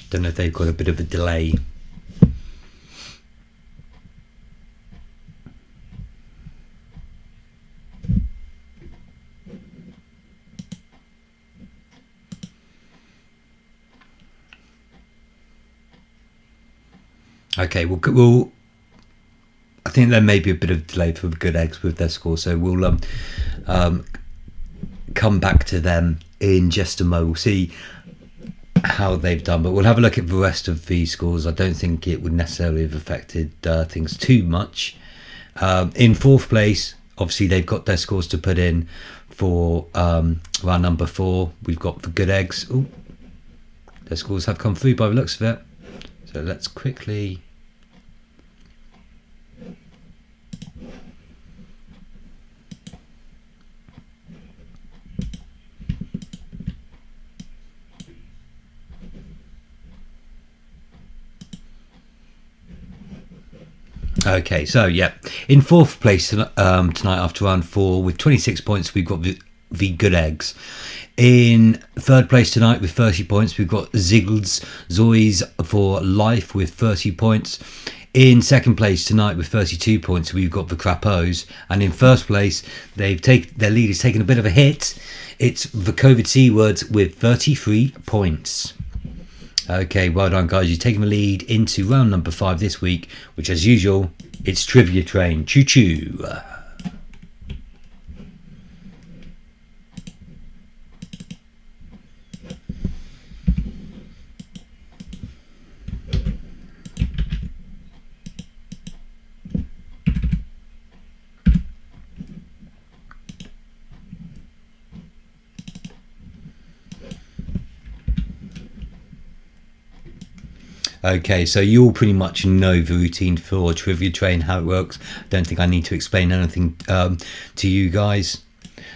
don't know if they've got a bit of a delay. Okay, we'll I think there may be a bit of delay for the good eggs with their score, so we'll come back to them in just a moment. We'll see how they've done, but we'll have a look at the rest of the scores. I don't think it would necessarily have affected things too much. In fourth place, obviously they've got their scores to put in for round number 4. We've got the good eggs. Ooh, their scores have come through by the looks of it, so let's quickly Okay, so yeah, in fourth place tonight after round 4 with 26 points, we've got the good eggs. In third place tonight with 30 points, we've got Ziggles Zoys for life with 30 points. In second place tonight with 32 points, we've got the Crapos. And in first place, their lead is taking a bit of a hit. It's the COVID C words with 33 points. Okay, well done, guys. You're taking the lead into round number 5 this week, which, as usual, it's Trivia Train. Choo-choo. Okay, so you all pretty much know the routine for Trivia Train, how it works. Don't think I need to explain anything to you guys.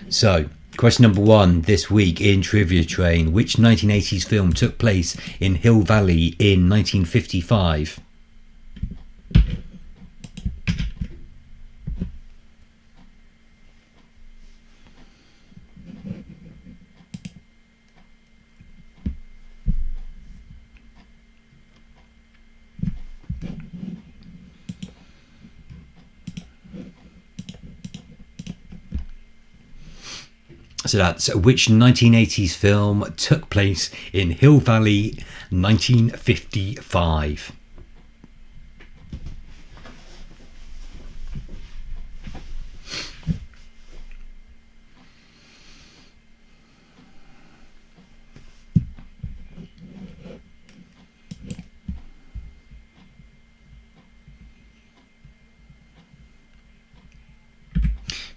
So, question number 1 this week in Trivia Train. Which 1980s film took place in Hill Valley in 1955? So that's which 1980s film took place in Hill Valley 1955.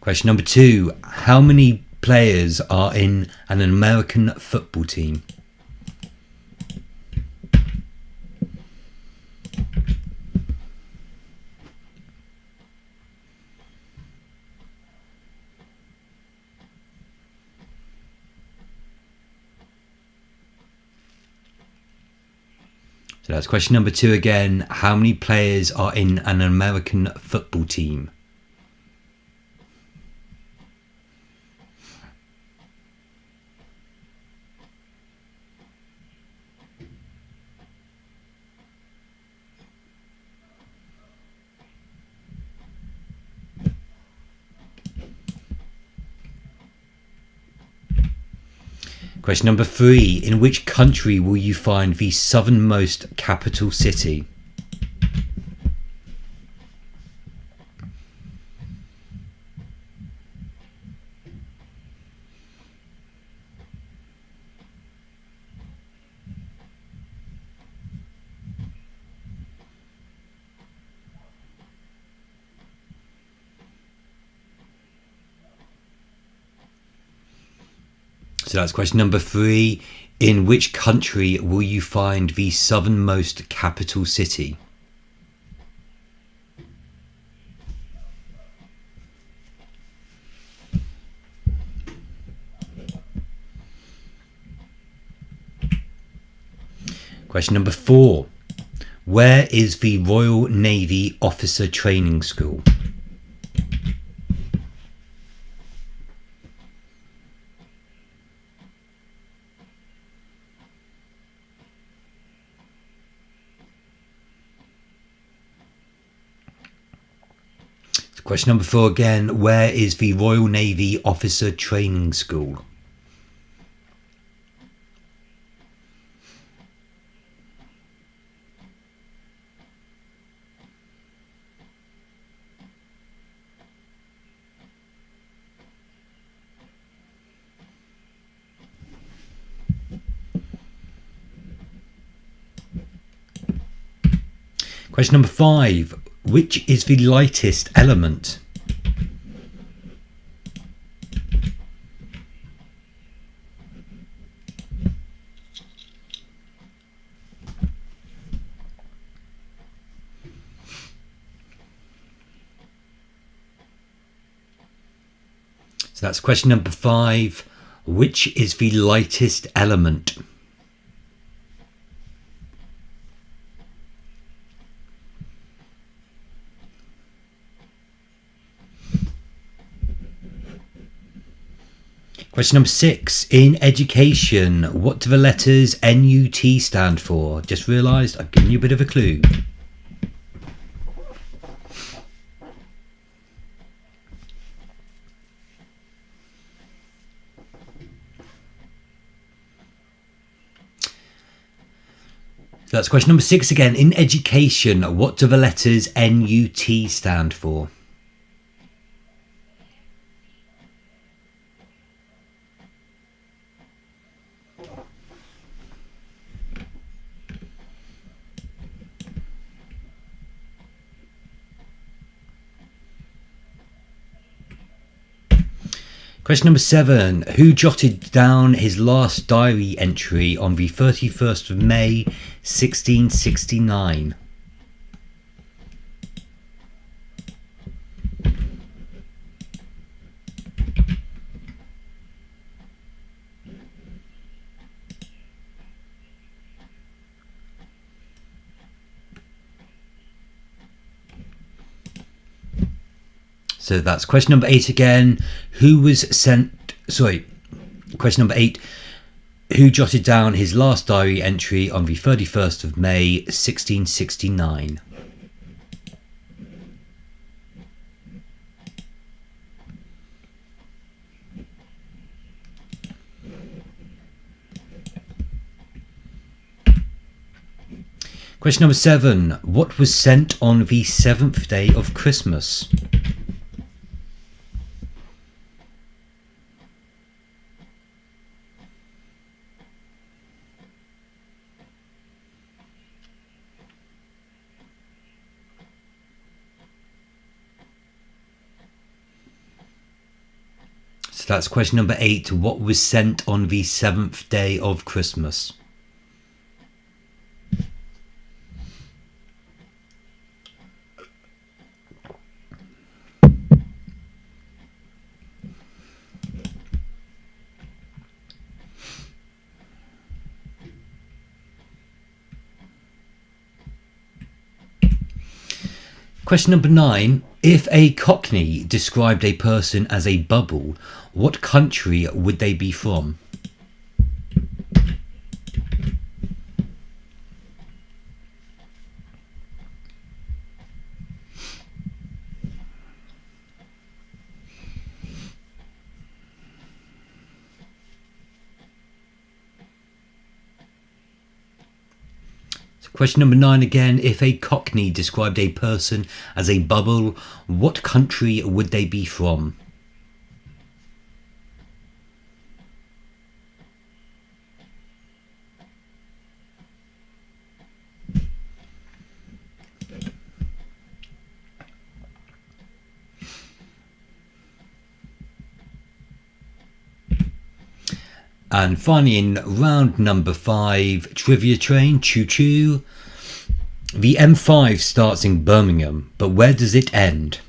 Question number 2. How many players are in an American football team? So that's question number 2 again. How many players are in an American football team? Question number 3. In which country will you find the southernmost capital city? So that's question number 3. In which country will you find the southernmost capital city? Question number 4. Where is the Royal Navy Officer Training School? Question number 4 again. Where is the Royal Navy Officer Training School? Question number 5. Which is the lightest element? So that's question number 5. Which is the lightest element? Question number 6. In education, what do the letters NUT stand for? Just realised I've given you a bit of a clue. So that's question number 6 again. In education, what do the letters NUT stand for? Question number 7. Who jotted down his last diary entry on the 31st of May, 1669? So that's question number 8 again. Question number 8. Who jotted down his last diary entry on the 31st of May, 1669? Question number 7. What was sent on the 7th day of Christmas? So that's question number 8. What was sent on the 7th day of Christmas? Question number 9. If a Cockney described a person as a bubble, what country would they be from? Question number 9 again. If a Cockney described a person as a bubble, what country would they be from? And finally, in round number 5, trivia train, choo-choo. The M5 starts in Birmingham, but where does it end?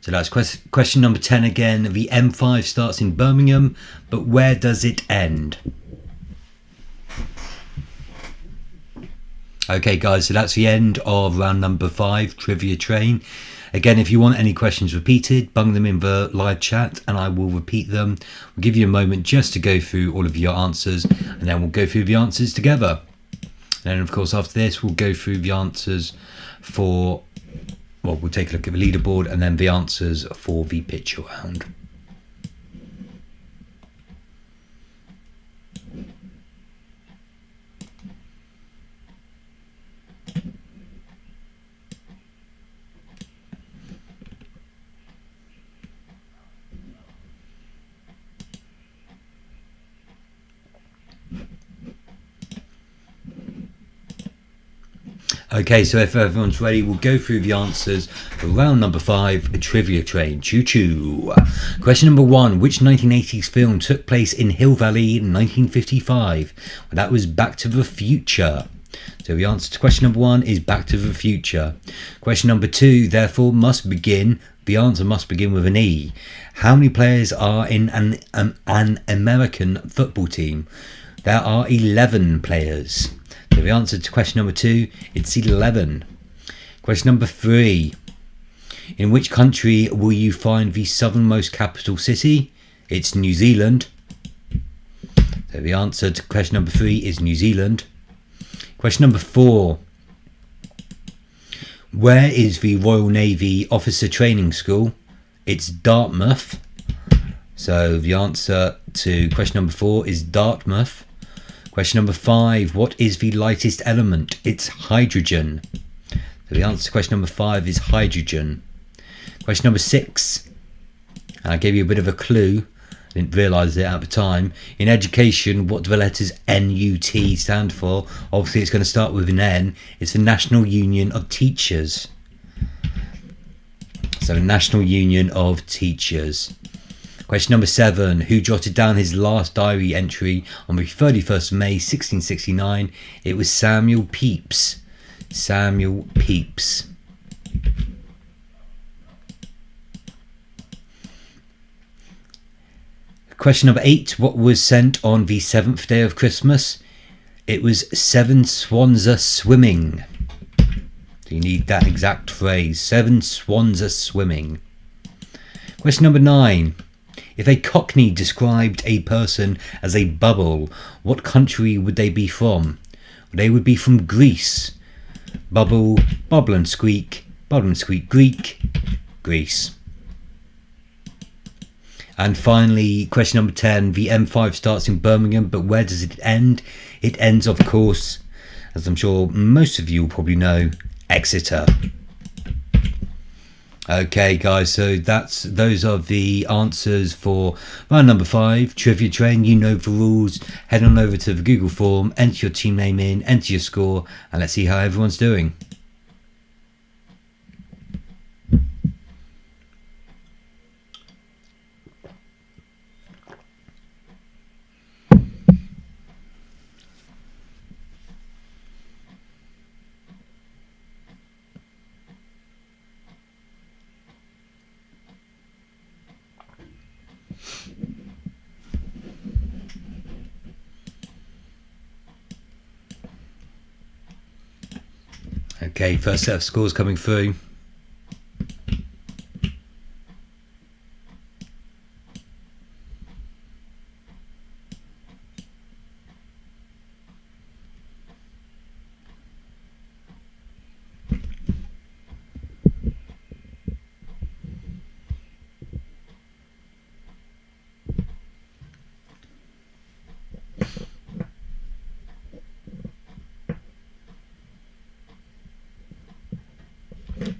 So that's question number 10 again. The M5 starts in Birmingham, but where does it end? Okay guys, so that's the end of round number 5, Trivia Train. Again, if you want any questions repeated, bung them in the live chat and I will repeat them. We'll give you a moment just to go through all of your answers and then we'll go through the answers together. And then of course after this we'll go through the answers for, well, we'll take a look at the leaderboard and then the answers for the picture round. Okay, so if everyone's ready, we'll go through the answers for round number 5, a Trivia Train. Choo-choo. Question number 1, which 1980s film took place in Hill Valley in 1955? Well, that was Back to the Future. So the answer to question number 1 is Back to the Future. Question number 2, therefore, must begin. The answer must begin with an E. How many players are in an American football team? There are 11 players. So the answer to question number 2, it's 11. Question number 3. In which country will you find the southernmost capital city? It's New Zealand. So the answer to question number 3 is New Zealand. Question number 4. Where is the Royal Navy Officer Training School? It's Dartmouth. So the answer to question number 4 is Dartmouth. Question number 5, what is the lightest element? It's hydrogen. So the answer to question number 5 is hydrogen. Question number 6, and I gave you a bit of a clue, I didn't realise it at the time. In education, what do the letters NUT stand for? Obviously it's going to start with an N. It's the National Union of Teachers. So National Union of Teachers. Question number 7. Who jotted down his last diary entry on the 31st of May 1669? It was Samuel Pepys. Samuel Pepys. Question number 8. What was sent on the 7th day of Christmas? It was 7 swans a swimming. So you need that exact phrase. 7 swans a swimming. Question number 9. If a Cockney described a person as a bubble, what country would they be from? They would be from Greece. Bubble, bubble and squeak, Greek, Greece. And finally, question number 10. The M5 starts in Birmingham, but where does it end? It ends, of course, as I'm sure most of you will probably know, Exeter. Okay guys, so those are the answers for round number 5, Trivia Train. You know the rules. Head on over to the Google form, enter your team name in, enter your score, and let's see how everyone's doing. Okay, first set of scores coming through.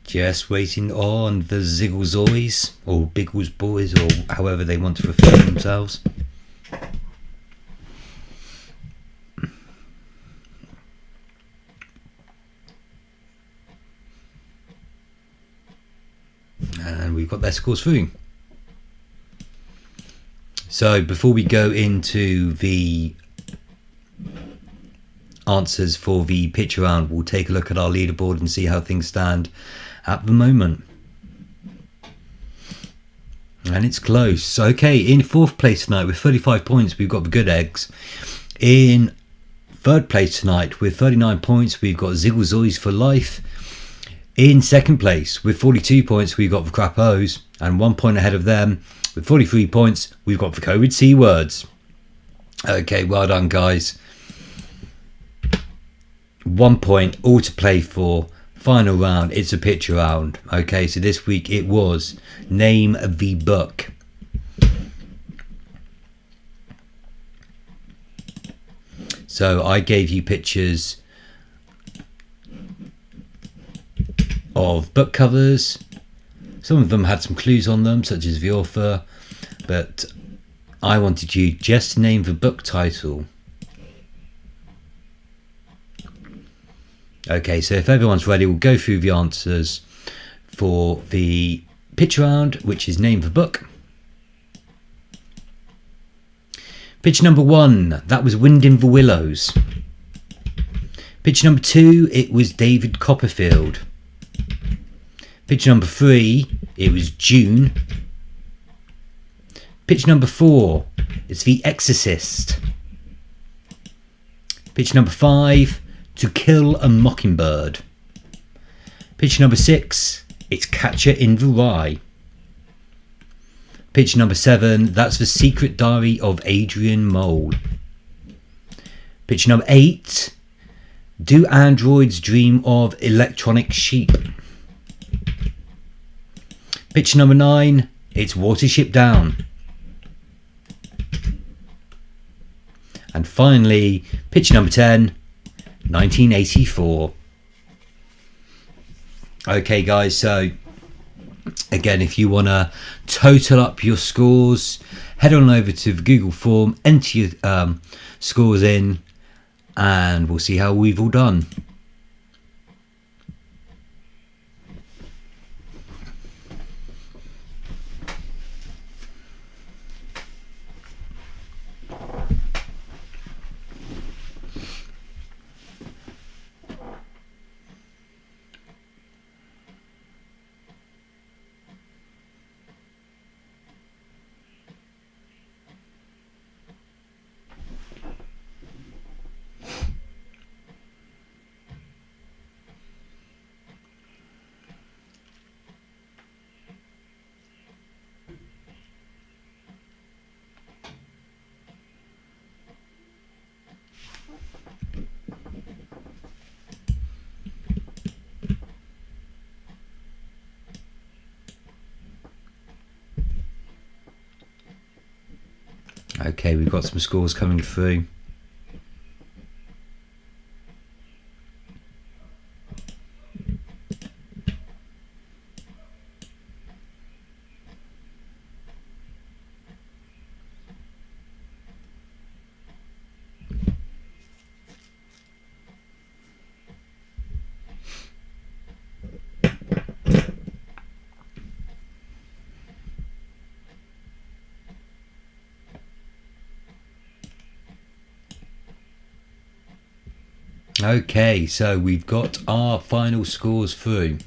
Just waiting on the Zigglesboys, or Biggles Boys, or however they want to refer to themselves. And we've got their scores through. So before we go into the answers for the picture round, we'll take a look at our leaderboard and see how things stand at the moment. And it's close. Okay, in fourth place tonight with 35 points, we've got the Good Eggs. In third place tonight with 39 points, we've got Ziggle for Life. In second place with 42 points, we've got the Crapos. And 1 point ahead of them with 43 points, we've got the COVID C words. Okay, well done, guys. 1 point, all to play for. Final round, it's a picture round. Okay, so this week it was Name the Book. So I gave you pictures of book covers. Some of them had some clues on them, such as the author, but I wanted you just to name the book title. Okay, so if everyone's ready, we'll go through the answers for the picture round, which is Name the Book. Picture number 1, that was Wind in the Willows. Picture number 2, it was David Copperfield. Picture number 3, it was June. Picture number 4, it's The Exorcist. Picture number 5, To Kill a Mockingbird. Picture number 6, it's Catcher in the Rye. Picture number 7, that's The Secret Diary of Adrian Mole. Picture number 8, Do Androids Dream of Electronic Sheep? Picture number 9, it's Watership Down. And finally, picture number 10, 1984. Okay, guys, so again, if you want to total up your scores, head on over to the Google form, enter your scores in, and we'll see how we've all done. Okay, we've got some scores coming through. Okay, so we've got our final scores through.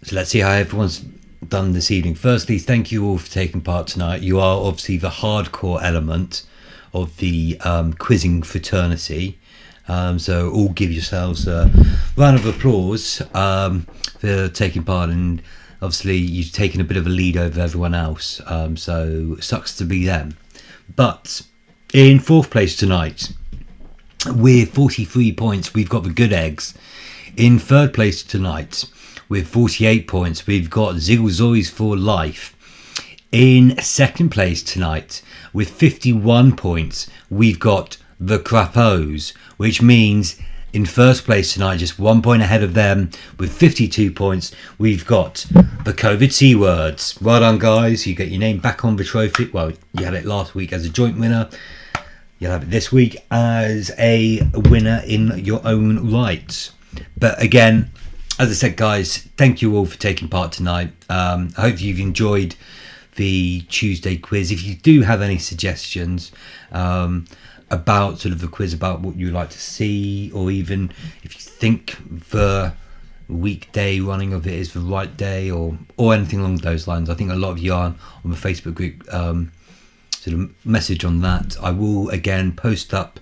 So let's see how everyone's done this evening. Firstly, thank you all for taking part tonight. You are obviously the hardcore element of the quizzing fraternity. So all give yourselves a round of applause for taking part, and obviously you've taken a bit of a lead over everyone else. So it sucks to be them. But in fourth place tonight, with 43 points, we've got the Good Eggs. In third place tonight, with 48 points, we've got Ziggle for Life. In second place tonight, with 51 points, we've got the Crapos, which means in first place tonight, just 1 point ahead of them, with 52 points, we've got the COVID C words. Well done, guys. You get your name back on the trophy. Well, you had it last week as a joint winner. You'll have it this week as a winner in your own right. But again, as I said, guys, thank you all for taking part tonight. I hope you've enjoyed the Tuesday quiz. If you do have any suggestions about sort of the quiz, about what you'd like to see, or even if you think the weekday running of it is the right day, or anything along those lines. I think a lot of you are on the Facebook group sort of message on that. I will again post up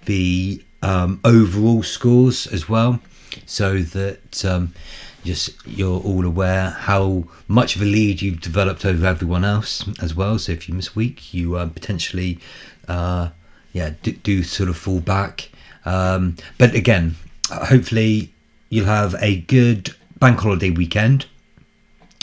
the overall scores as well, so that just you're all aware how much of a lead you've developed over everyone else as well. So if you miss a week, you potentially do sort of fall back. But again, hopefully you'll have a good bank holiday weekend.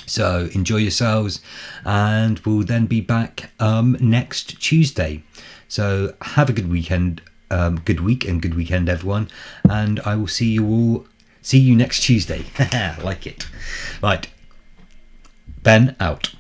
So enjoy yourselves, and we'll then be back next Tuesday. So have a good weekend, good week and good weekend, everyone. And I will see you next Tuesday. I like it. Right. Ben out.